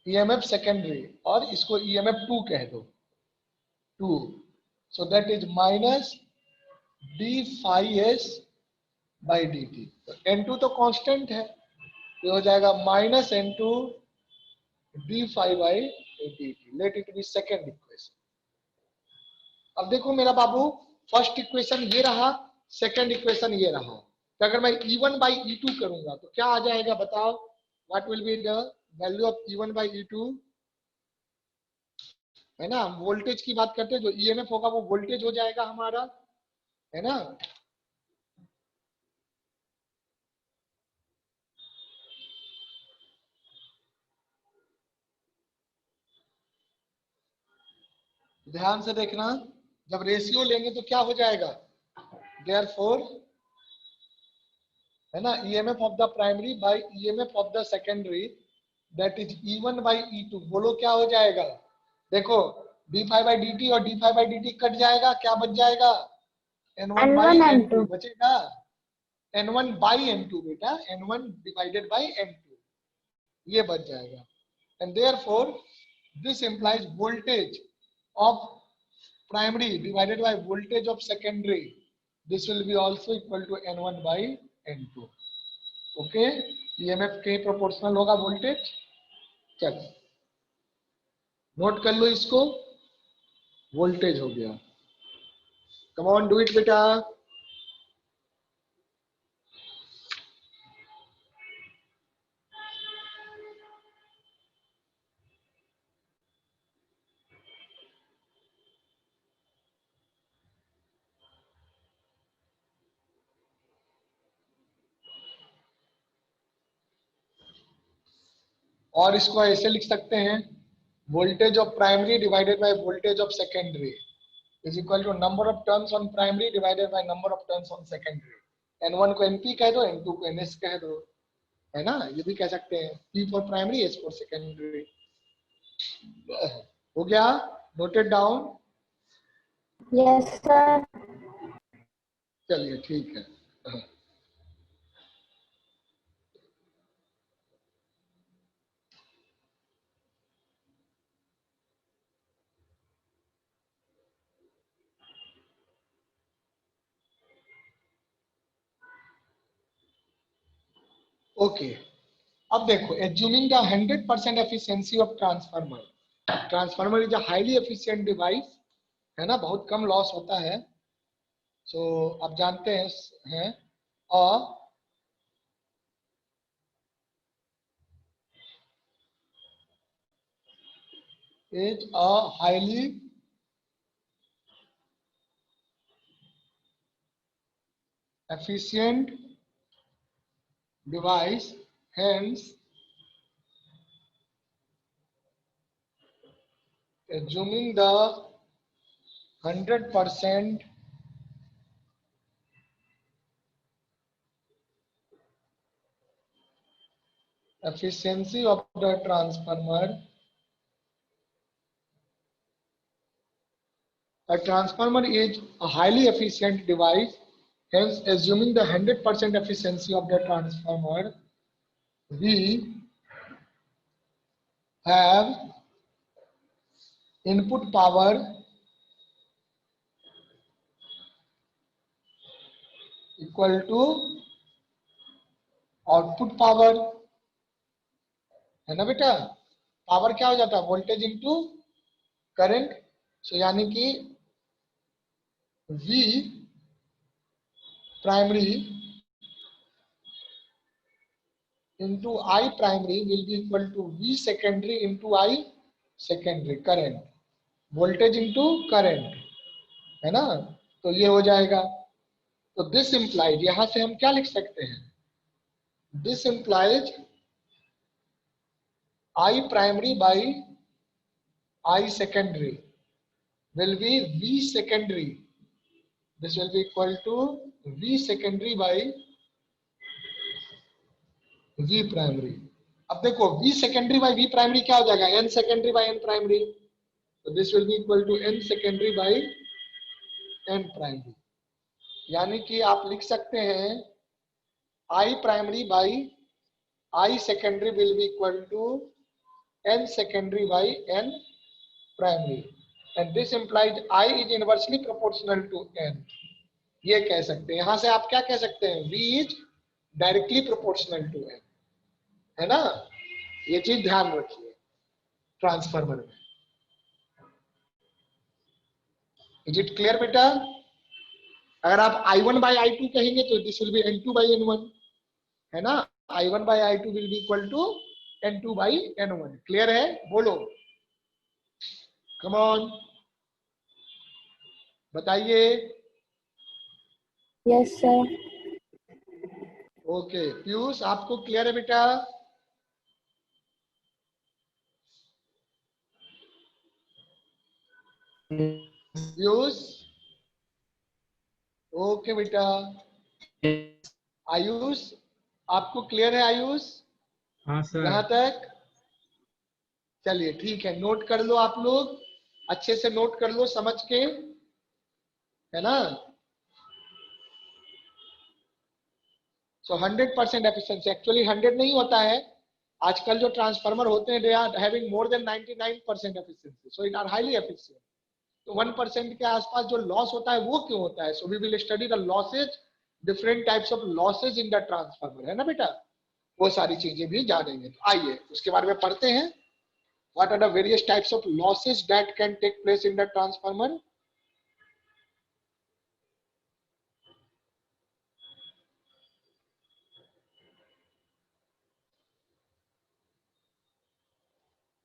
Speaker 1: EMF secondary, और इसको EMF 2 कह दो, 2, so that is minus d phi s by dt, तो N2 तो कांस्टेंट है, ये हो जाएगा minus N2 d phi by dt, let it be second equation। अब देखो मेरा बाबू, फर्स्ट इक्वेशन ये रहा, सेकंड इक्वेशन ये रहा, तो अगर मैं E1 by E2 करूंगा तो क्या आ जाएगा बताओ, what will be the value of E1 by E2, है ना। वोल्टेज की बात करते हैं, जो EMF होगा वो वोल्टेज हो जाएगा हमारा, है ना। ध्यान से देखना, जब रेशियो लेंगे तो क्या हो जाएगा, देयरफॉर है ना, EMF of the primary by EMF of the secondary that is E1 by E2। बोलो क्या हो जाएगा? देखो d5/dt और d5/dt कट जाएगा, क्या बच जाएगा? N1 by
Speaker 4: N1
Speaker 1: N2
Speaker 4: N2
Speaker 1: बचेगा। N1 बाई N2 बेटा, N1 डिवाइडेड बाई N2 ये बच जाएगा। And therefore this implies voltage of primary divided by voltage of secondary, this will be also equal to N1 by N2। Okay, EMF के proportional होगा voltage. चल note कर लो इसको, voltage हो गया। कम ऑन डू इट बेटा। और इसको ऐसे लिख सकते हैं, voltage of primary divided by voltage of secondary is equal to number of turns on primary divided by number of turns on secondary. N1 को NP कह दो, N2 को NS कह दो, है ना, ये भी कह सकते हैं। P for primary, S for secondary. हो गया, नोटेड डाउन।
Speaker 4: Yes, sir.
Speaker 1: चलिए ठीक है। ओके, अब देखो, assuming the 100% efficiency of transformer. Transformer is a highly efficient device, है ना, बहुत कम लॉस होता है। सो आप जानते हैं और is a highly efficient device, hence assuming the 100% efficiency of the transformer, a transformer is a highly efficient device, hence assuming the 100% efficiency of the transformer, we have input power equal to output power, है ना बेटा। Power क्या हो जाता है? Voltage into current. सो यानी कि V primary into I primary will be equal to V secondary into I secondary current, voltage into current, है ना। तो ये हो जाएगा। तो दिस इंप्लाइज, यहां से हम क्या लिख सकते हैं? This implies I primary by I secondary will be V secondary, this will be equal to V secondary by V primary। अब देखो V secondary by V primary क्या हो जाएगा? N secondary by N primary, so this will be equal to N secondary by N primary। यानी कि आप लिख सकते हैं I primary by I secondary will be equal to N secondary by N primary, and this implies I is inversely proportional to N। ये कह सकते हैं। यहां से आप क्या कह सकते हैं? V is directly proportional to N, है ना। ये चीज ध्यान रखिए ट्रांसफार्मर में। इज इट क्लियर बेटा? अगर आप I1 by I2 कहेंगे तो this will be N2 by N1, है ना। I1 by I2 will be equal to N2 by N1। Clear है? बोलो, कम ऑन बताइए।
Speaker 4: Yes, sir.
Speaker 1: ओके पीयूष, आपको क्लियर है बेटा? पीयूष, ओके बेटा। आयुष, आपको क्लियर है आयुष
Speaker 2: हाँ
Speaker 1: यहाँ
Speaker 2: सर।
Speaker 1: तक? चलिए ठीक है, नोट कर लो आप लोग, अच्छे से नोट कर लो समझ के, है ना। सो 100% एफिशिएंसी, एक्चुअली 100 नहीं होता है, आजकल जो ट्रांसफार्मर होते हैं they are having more than 99% efficiency, so it are highly efficient. तो 1% के आसपास जो लॉस होता है वो क्यों होता है? So we will study the losses, different types of losses in the transformer, है ना बेटा, वो सारी चीजें भी जानेंगे। तो आइए उसके बारे में पढ़ते हैं। What are the various types of losses that can take place in the transformer.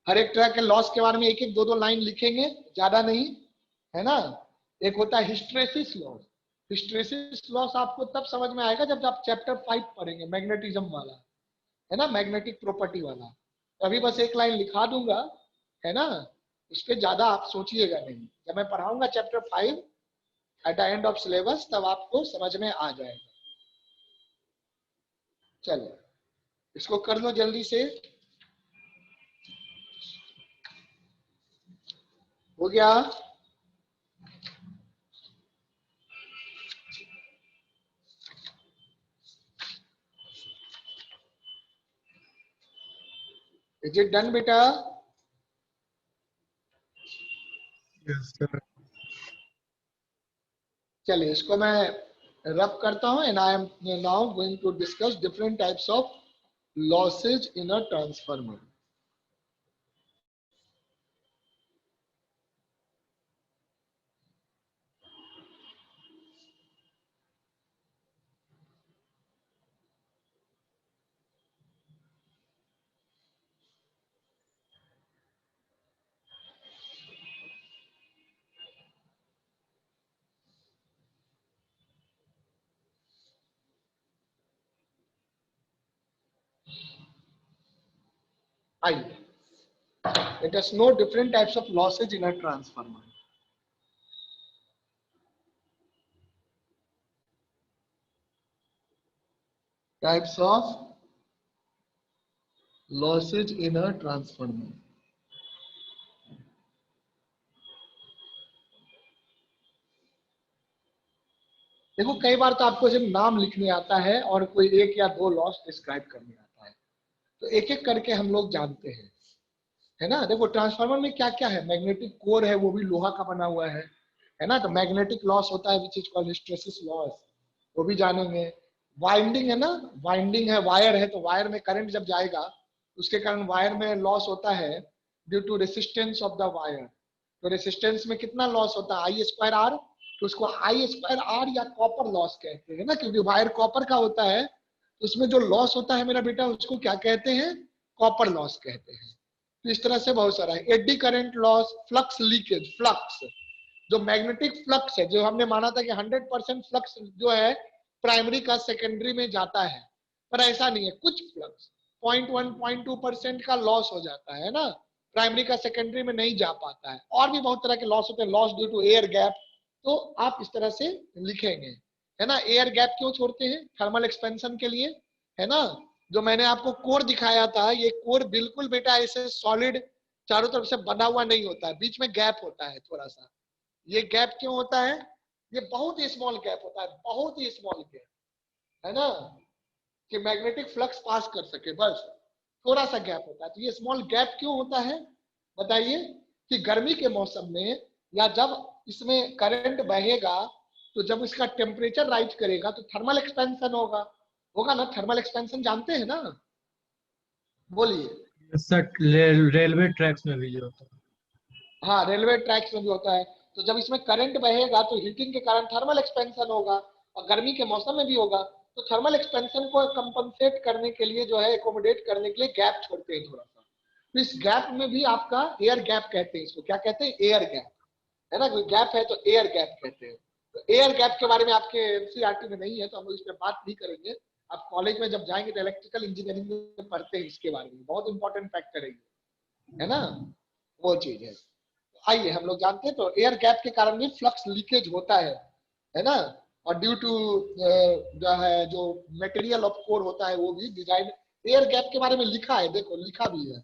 Speaker 1: हर एक तरह के लॉस के बारे में एक एक दो दो लाइन लिखेंगे, ज्यादा नहीं, है ना। एक होता है हिस्ट्रेसिस लॉस। हिस्ट्रेसिस लॉस आपको तब समझ में आएगा जब आप चैप्टर 5 पढ़ेंगे, मैग्नेटिज्म वाला, है ना, मैग्नेटिक प्रॉपर्टी वाला। तो अभी बस एक लाइन लिखा दूंगा, है ना, उस पर ज्यादा आप सोचिएगा नहीं, जब मैं पढ़ाऊंगा chapter 5 at the end of syllabus तब आपको समझ में आ जाएगा। चलो इसको कर लो जल्दी से, हो गया। इज इट डन बेटा?
Speaker 2: Yes sir.
Speaker 1: चलिए इसको मैं रब करता हूं, and I am now going to discuss different types of losses in a transformer. आइए, let us know different types of losses in a transformer. Types of losses in a transformer. देखो कई बार तो आपको सिर्फ नाम लिखने आता है और कोई एक या दो लॉस डिस्क्राइब करने आता है, तो एक एक करके हम लोग जानते हैं, है ना। देखो ट्रांसफार्मर में क्या क्या है, मैग्नेटिक कोर है, वो भी लोहा का बना हुआ है ना। तो मैग्नेटिक लॉस होता है which is called hysteresis loss, वो भी जानेंगे। वाइंडिंग है ना, वाइंडिंग है, वायर है, तो वायर में करंट जब जाएगा उसके कारण वायर में लॉस होता है due to resistance of the wire. तो रेसिस्टेंस में कितना लॉस होता है, आई स्क्वायर आर, तो उसको आई स्क्वायर आर या कॉपर लॉस कहते हैं ना, क्योंकि वायर कॉपर का होता है, तो उसमें जो लॉस होता है मेरा बेटा उसको क्या कहते हैं, कॉपर लॉस कहते हैं। तो इस तरह से बहुत सारा है। Eddy current loss, flux leakage, flux जो मैग्नेटिक फ्लक्स है, जो हमने माना था कि 100% फ्लक्स जो है प्राइमरी का सेकेंडरी में जाता है, पर ऐसा नहीं है, कुछ फ्लक्स 0.1 0.2% का लॉस हो जाता है ना, प्राइमरी का सेकेंडरी में नहीं जा पाता है। और भी बहुत तरह के लॉस होते हैं, loss due to air gap, तो आप इस तरह से लिखेंगे, है ना। एयर गैप क्यों छोड़ते हैं, थर्मल एक्सपेंशन के लिए, है ना। जो मैंने आपको कोर दिखाया था, ये कोर बिल्कुल बेटा ऐसे सॉलिड चारों तरफ से बना हुआ नहीं होता है, बीच में गैप होता है थोड़ा सा। ये गैप क्यों होता है, ये बहुत ही स्मॉल गैप होता है, बहुत ही स्मॉल गैप, है ना, कि मैग्नेटिक फ्लक्स पास कर सके, बस थोड़ा सा गैप होता है। तो ये स्मॉल गैप क्यों होता है बताइए, कि गर्मी के मौसम में या जब इसमें करंट बहेगा, तो जब इसका टेम्परेचर राइज करेगा तो थर्मल एक्सपेंशन होगा, होगा ना। थर्मल एक्सपेंशन जानते हैं ना, बोलिए।
Speaker 2: यस सर, रेलवे ट्रैक्स में भी जो होता है।
Speaker 1: हाँ रेलवे ट्रैक्स में भी होता है, तो जब इसमें करंट बहेगा तो हीटिंग के कारण थर्मल एक्सपेंशन होगा, और गर्मी के मौसम में भी होगा। तो थर्मल एक्सपेंशन को कंपनसेट करने के लिए जो है, एकोमोडेट करने के लिए गैप छोड़ते हैं थोड़ा सा। तो इस गैप में भी आपका एयर गैप कहते हैं, इसको क्या कहते हैं, एयर गैप, है ना। कोई गैप है तो एयर गैप कहते हैं। तो एयर गैप के बारे में आपके एनसीईआरटी में नहीं है, तो हम लोग इस पर बात नहीं करेंगे। आप कॉलेज में जब जाएंगे तो इलेक्ट्रिकल इंजीनियरिंग में पढ़ते हैं इसके बारे में, बहुत इंपॉर्टेंट फैक्टर है ना, वो चीज है। आइए हम लोग जानते हैं, तो एयर गैप के कारण भी फ्लक्स लीकेज होता है ना। और ड्यू टू जो है जो मटेरियल ऑफ कोर होता है वो भी डिजाइन। एयर गैप के बारे में लिखा है, देखो लिखा भी है,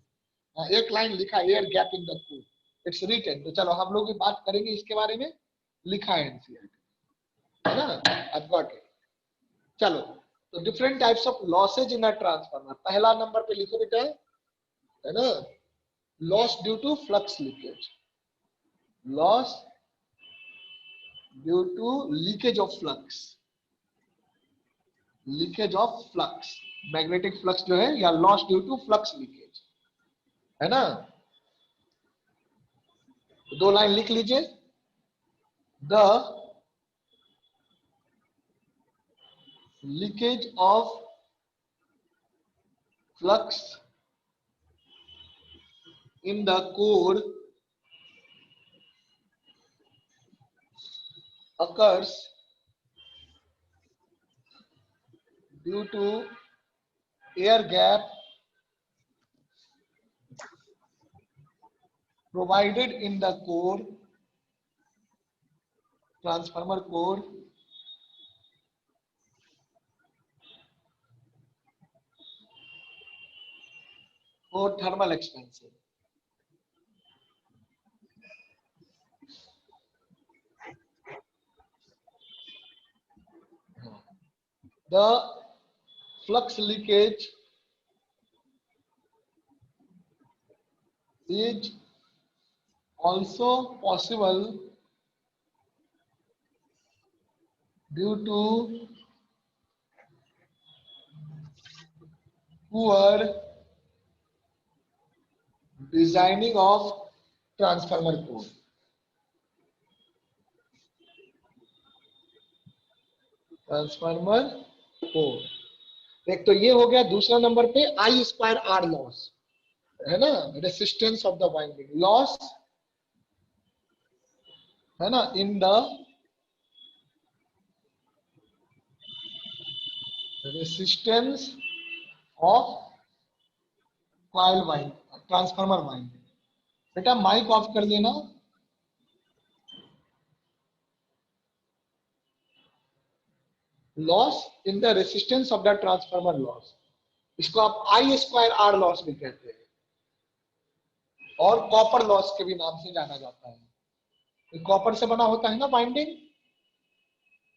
Speaker 1: एक लाइन लिखा है, air gap in the core, it's written. तो चलो हम लोग भी बात करेंगे इसके बारे में, लिखा है एनसीईआरटी, है ना, आई गॉट इट। चलो, तो different types of losses in a transformer, पहला नंबर पे लिखो बेटा, है ना, loss due to flux leakage, loss due to leakage of flux, leakage of flux, magnetic flux जो है, या loss due to flux leakage, है ना। दो लाइन लिख लीजिए, the leakage of flux in the core occurs due to air gap provided in the core, transformer core, for thermal expansion. The flux leakage is also possible due to poor designing of transformer core. Transformer core. एक तो ये हो गया, दूसरा number पे आई square R loss, है ना, resistance of the winding loss, है ना, in the resistance of coil wind, transformer winding. बेटा माइक ऑफ कर देना। Loss in the resistance of the transformer loss, इसको आप आई स्क्वायर आर लॉस भी कहते हैं, और कॉपर लॉस के भी नाम से जाना जाता है। कॉपर से बना होता है ना वाइंडिंग,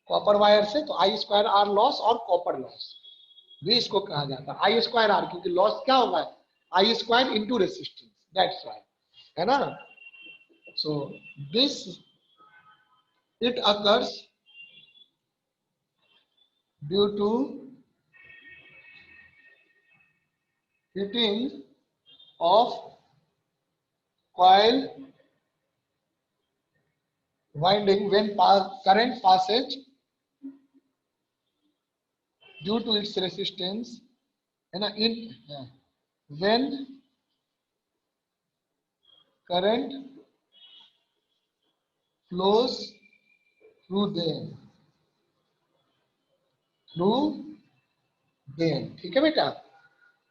Speaker 1: कॉपर वायर से, तो आई स्क्वायर आर लॉस और कॉपर लॉस भी इसको कहा जाता है। आई स्क्वायर आर, क्योंकि लॉस क्या होगा, I square into resistance, that's why, है ना। So this it occurs due to heating of coil winding when current passage due to its resistance, and when current flows through them, ठीक है बेटा।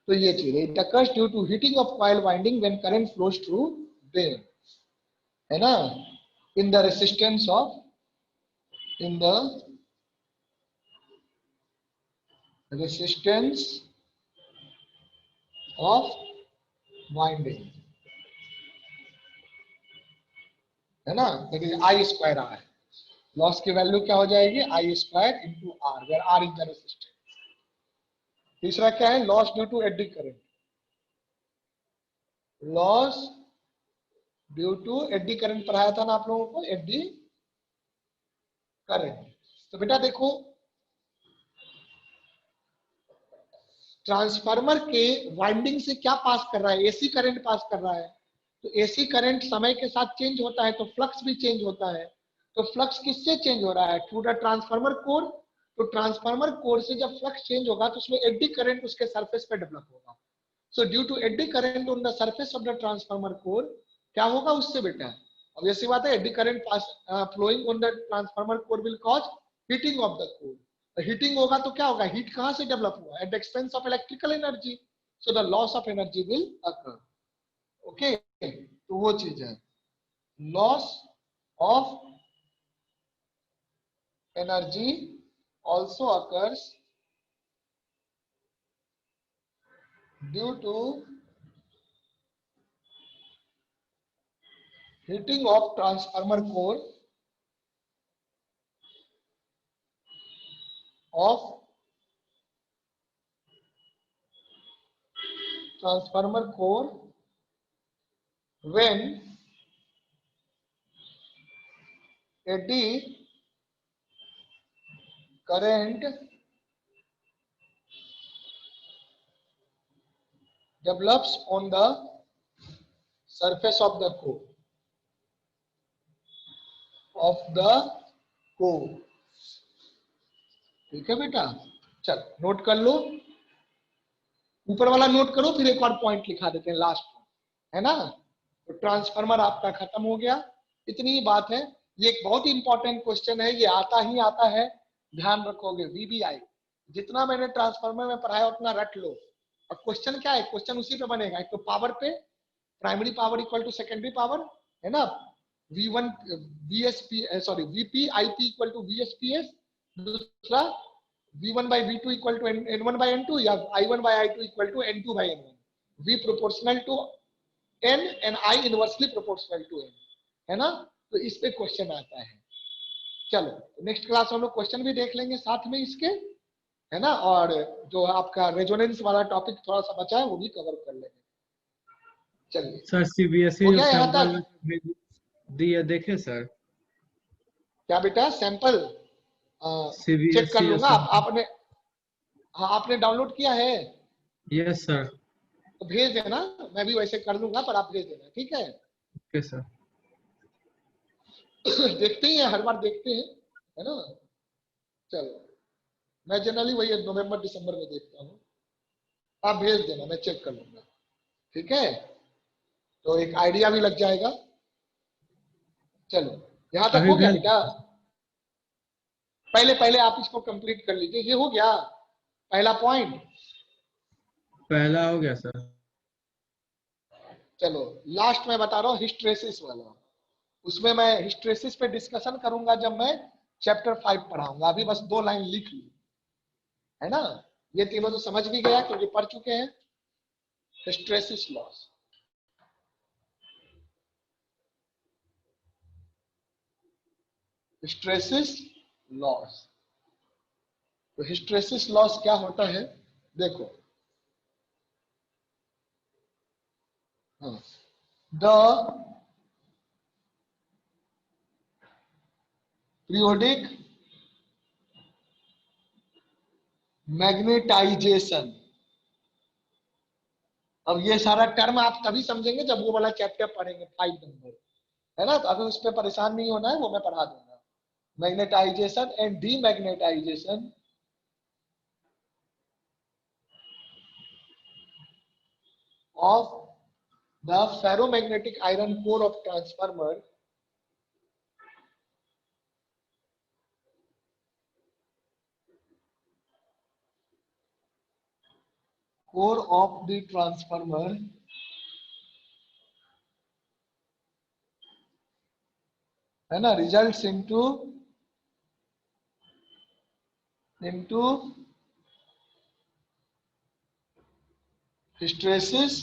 Speaker 1: तो ये चीज है, it occurs due to heating of coil winding when current flows through them, है ना, in the resistance of, in the resistance of winding, है ना। देखिए आई स्क्वायर आर, लॉस की वैल्यू क्या हो जाएगी, I square into R, where R is the resistance. तीसरा क्या है, loss due to eddy current, loss due to eddy current पढ़ाया था ना आप लोगों को, एडी करंट। तो बेटा देखो, ट्रांसफार्मर के वाइंडिंग से क्या पास कर रहा है, एसी करंट पास कर रहा है। तो एसी करंट समय के साथ चेंज होता है, तो फ्लक्स भी चेंज होता है। तो फ्लक्स किससे चेंज हो रहा है, थ्रू द ट्रांसफार्मर कोर। तो ट्रांसफार्मर कोर से जब फ्लक्स चेंज होगा तो उसमें एडी करंट उसके सरफेस पे डेवलप होगा। So due to eddy current on the surface of the transformer core, क्या होगा उससे बेटा, अब ऐसी बात है, eddy current pass flowing on the transformer core will cause heating of the core. Heating होगा तो क्या होगा, हीट कहां से डेवलप हुआ, at the expense of electrical energy, so the loss of energy will occur. Okay, तो वो चीज है, loss of energy also occurs due to heating of transformer core when eddy current develops on the surface of the core ठीक है बेटा, चल note कर लो, ऊपर वाला नोट करो, फिर एक और पॉइंट लिखा देते हैं लास्ट में, है ना। तो ट्रांसफार्मर आपका खत्म हो गया, इतनी ही बात है। ये एक बहुत ही इंपॉर्टेंट क्वेश्चन है, ये आता ही आता है, ध्यान रखोगे। वीबीआई जितना मैंने ट्रांसफार्मर में पढ़ाया उतना रट लो। और क्वेश्चन क्या है, क्वेश्चन उसी पे बनेगा, एक तो पावर पे, primary power equal to secondary power, है ना। V1 VSP sorry VP IP equal to VSPS, दूसरा V1 by V2 equal to N1 by N2 या I1 by I2 equal to N2 by N1, V proportional to N and I inversely proportional to N, है ना। तो इस पे question आता है। चलो नेक्स्ट क्लास हम लोग क्वेश्चन भी देख लेंगे साथ में इसके, है ना। और जो आपका रेजोनेंस वाला टॉपिक थोड़ा सा बचा है वो भी कवर कर लेंगे। चलिए
Speaker 2: सर सीबीएसई
Speaker 1: हो
Speaker 2: जो
Speaker 1: गया यहाँ
Speaker 2: सैंपल
Speaker 1: तक।
Speaker 2: दिए देखे सर,
Speaker 1: क्या बेटा, सैंपल चेक कर
Speaker 2: सीबीएसई जो
Speaker 1: लूंगा।
Speaker 2: सैंपल।
Speaker 1: आपने, हाँ आपने डाउनलोड किया है
Speaker 2: यस सर।
Speaker 1: तो भेज देना, मैं भी वैसे कर लूंगा, पर आप भेज देना, ठीक है।
Speaker 2: Okay sir.
Speaker 1: देखते ही है, हर बार देखते हैं, है ना। चलो मैं जनरली वही नवंबर दिसंबर में देखता हूँ, आप भेज देना, मैं चेक कर लूंगा, ठीक है। तो एक आइडिया भी लग जाएगा। चलो यहाँ तक
Speaker 2: अभी
Speaker 1: हो गया
Speaker 2: भेज।
Speaker 1: बेटा, पहले पहले आप इसको कंप्लीट कर लीजिए। ये हो गया पहला पॉइंट।
Speaker 2: पहला हो गया सर।
Speaker 1: चलो लास्ट में बता रहा हूँ हिस्ट्रेसिस वाला, उसमें मैं हिस्ट्रेसिस पे डिस्कशन करूंगा जब मैं चैप्टर 5 पढ़ाऊंगा। अभी बस 2 लाइन लिख ली, है ना। ये तीनों तो समझ भी गया क्योंकि पढ़ चुके हैं। Hysteresis loss, hysteresis loss. तो हिस्ट्रेसिस लॉस क्या होता है, देखो। The periodic magnetization. अब ये सारा टर्म आप तभी समझेंगे जब वो वाला चैप्टर पढ़ेंगे 5 नंबर, है ना। तो अभी उस पर परेशान नहीं होना है, वो मैं पढ़ा दूंगा। Magnetization and demagnetization of the ferromagnetic iron core of transformer core of the transformer है ना, results into hysteresis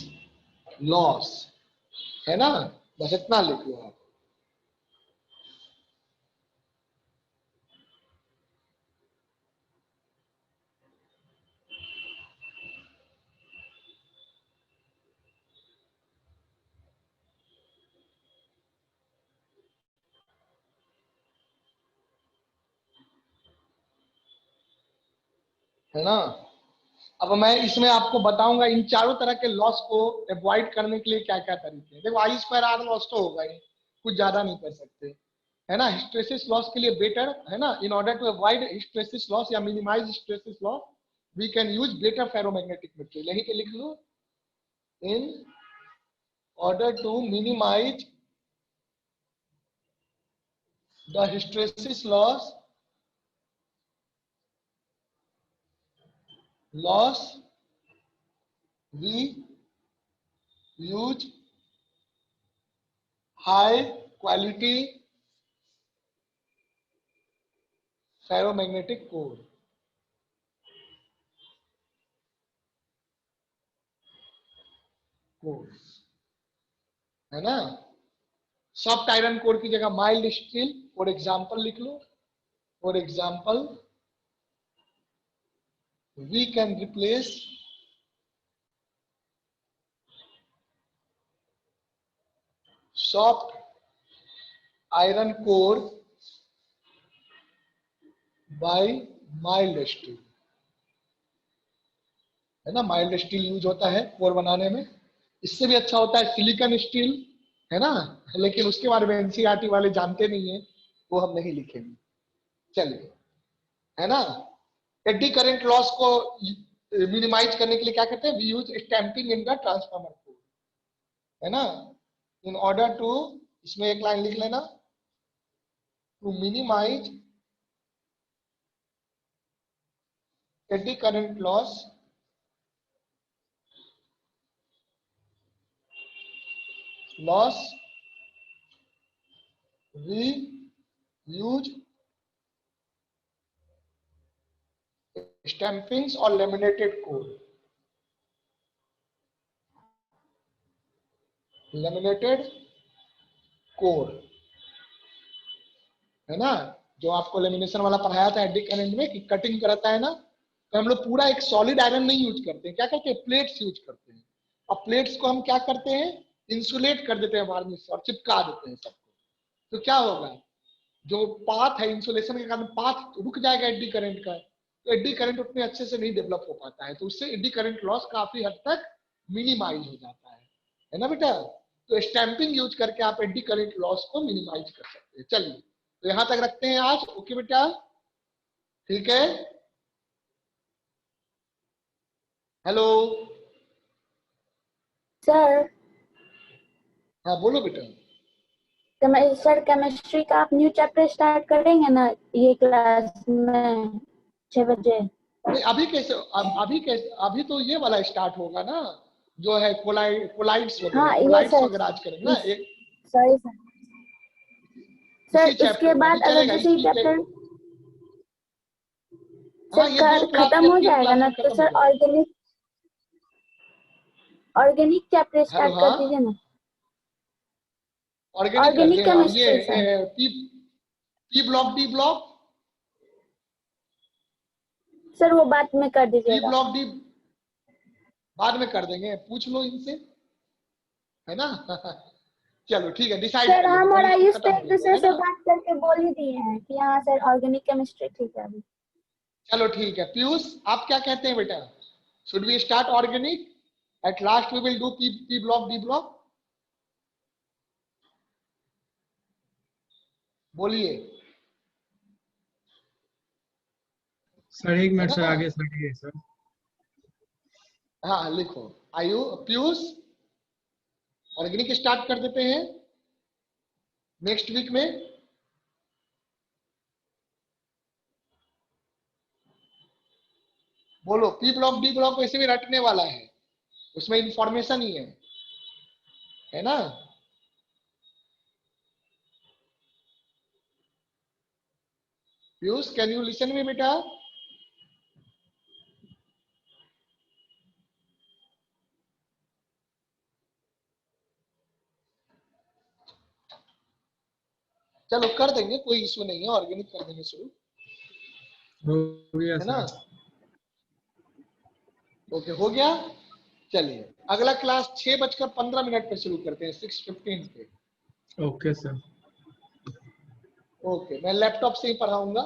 Speaker 1: loss, है ना। बस इतना लिख लो आप। है ना। अब मैं इसमें आपको बताऊंगा इन चारों तरह के लॉस को अवॉइड करने के लिए क्या क्या तरीके हैं। देखो आई स्क्वायर आर लॉस तो होगा ही, कुछ ज्यादा नहीं कर सकते, है ना। हिस्ट्रेसिस लॉस के लिए बेटर, है ना, in order to avoid hysteresis loss या minimise hysteresis loss we can use better ferromagnetic material. यहीं पे लिख लो, in order to minimise the hysteresis loss we use high quality ferromagnetic core, है ना। सॉफ्ट आयरन कोर की जगह mild steel for example लिख लो। For example we can replace soft iron core by mild steel, है ना। Mild steel use होता है कोर बनाने में। इससे भी अच्छा होता है सिलिकॉन स्टील, है ना, लेकिन उसके बारे में एनसीईआरटी वाले जानते नहीं है, वो हम नहीं लिखेंगे। चलिए, है ना। एडी करंट लॉस को मिनिमाइज करने के लिए क्या कहते हैं, we use stamping in the transformer core, है ना। इन ऑर्डर टू, इसमें एक लाइन लिख लेना, to minimize eddy current loss we use stampings or laminated core, laminated core, है ना। जो आपको लेमिनेशन वाला पढ़ाया था एडी करंट में कि कटिंग करता है ना, तो हम लोग पूरा एक सॉलिड आयरन नहीं यूज करते हैं, क्या करते हैं, प्लेट्स यूज करते हैं। और प्लेट्स को हम क्या करते हैं, इंसुलेट कर देते हैं वार्निश से और चिपका देते हैं सबको। तो क्या होगा, जो पाथ है इंसुलेशन के कारण पाथ रुक जाएगा एडी करंट का, तो एडी करंट उतने अच्छे से नहीं डेवलप हो पाता है, तो उससे एडी करंट लॉस काफी हद तक मिनिमाइज हो जाता है ना बेटा। तो स्टैंपिंग यूज करके आप एडी करंट लॉस को मिनिमाइज कर सकते हैं। चलिए, तो यहां तक रखते हैं आज। ओके बेटा, ठीक है। हेलो
Speaker 4: सर,
Speaker 1: हाँ बोलो बेटा।
Speaker 4: सर केमिस्ट्री का आप न्यू चैप्टर स्टार्ट करेंगे ना ये क्लास में 6 बजे?
Speaker 1: नहीं अभी कैसे, अभी तो ये वाला स्टार्ट होगा ना, जो है कोलाइड्स वगैरह,
Speaker 4: हाँ, ये
Speaker 1: कोलाइड्स
Speaker 4: सर,
Speaker 1: वगैरह आज करेंगे ना एक
Speaker 4: सॉरी सर। सर
Speaker 1: इसी
Speaker 4: उसके
Speaker 1: चैप्टर में
Speaker 4: बाद
Speaker 1: अभी
Speaker 4: अगर
Speaker 1: चलेगा
Speaker 4: जैसे
Speaker 1: इसी
Speaker 4: चैप्टर
Speaker 1: हाँ,
Speaker 4: सर
Speaker 1: ये 2 क्लास
Speaker 4: खत्म
Speaker 1: या
Speaker 4: हो
Speaker 1: 3
Speaker 4: जाएगा
Speaker 1: क्लास
Speaker 4: ना,
Speaker 1: में
Speaker 4: तो
Speaker 1: खत्म हो
Speaker 4: सर
Speaker 1: जाएगा।
Speaker 4: ऑर्गेनिक चैप्टर
Speaker 1: हेलो,
Speaker 4: स्टार्ट कर
Speaker 1: हाँ
Speaker 4: दीजिए ना।
Speaker 1: ऑर्गेनिक कर
Speaker 4: ऑर्गेनिक
Speaker 1: दे, हाँ ये
Speaker 4: chemistry sir.
Speaker 1: P block D block,
Speaker 4: sir वो बाद में कर
Speaker 1: पी
Speaker 4: दीजिएगा।
Speaker 1: ब्लॉक डी बाद में कर देंगे, पूछ लो इनसे, है ना। चलो ठीक है, डिसाइड
Speaker 4: सर
Speaker 1: कर लो,
Speaker 4: हम और
Speaker 1: कल इसको
Speaker 4: आयुष तो
Speaker 1: खत्म
Speaker 4: एक
Speaker 1: हो जाएगा,
Speaker 4: दूसरे
Speaker 1: है
Speaker 4: से
Speaker 1: ना।
Speaker 4: बात करके बोल ही दिए हैं कि हाँ सर ऑर्गेनिक केमिस्ट्री ठीक है अभी।
Speaker 1: चलो ठीक है। पीयूष आप क्या कहते हैं बेटा, should we start organic, at last we will do P block D block, बोलिए,
Speaker 2: सर एक
Speaker 1: है
Speaker 2: मिनट सर,
Speaker 1: ना।
Speaker 2: आगे सर सर।
Speaker 1: हाँ लिखो, आयु पीयूष ऑर्गेनिक स्टार्ट कर देते हैं नेक्स्ट वीक में। बोलो, पी ब्लॉक डी ब्लॉक वैसे भी रटने वाला है, उसमें इंफॉर्मेशन ही है ना। Piyush can you listen me बेटा। चलो कर देंगे, कोई इशू नहीं है, ऑर्गेनिक कर देंगे शुरू,
Speaker 2: हो गया
Speaker 1: है ना।
Speaker 2: सर।
Speaker 1: ओके हो गया। चलिए अगला क्लास 6:15 पे शुरू करते हैं, 6:15 पे।
Speaker 2: Okay sir.
Speaker 1: ओके, मैं लैपटॉप से ही पढ़ाऊंगा।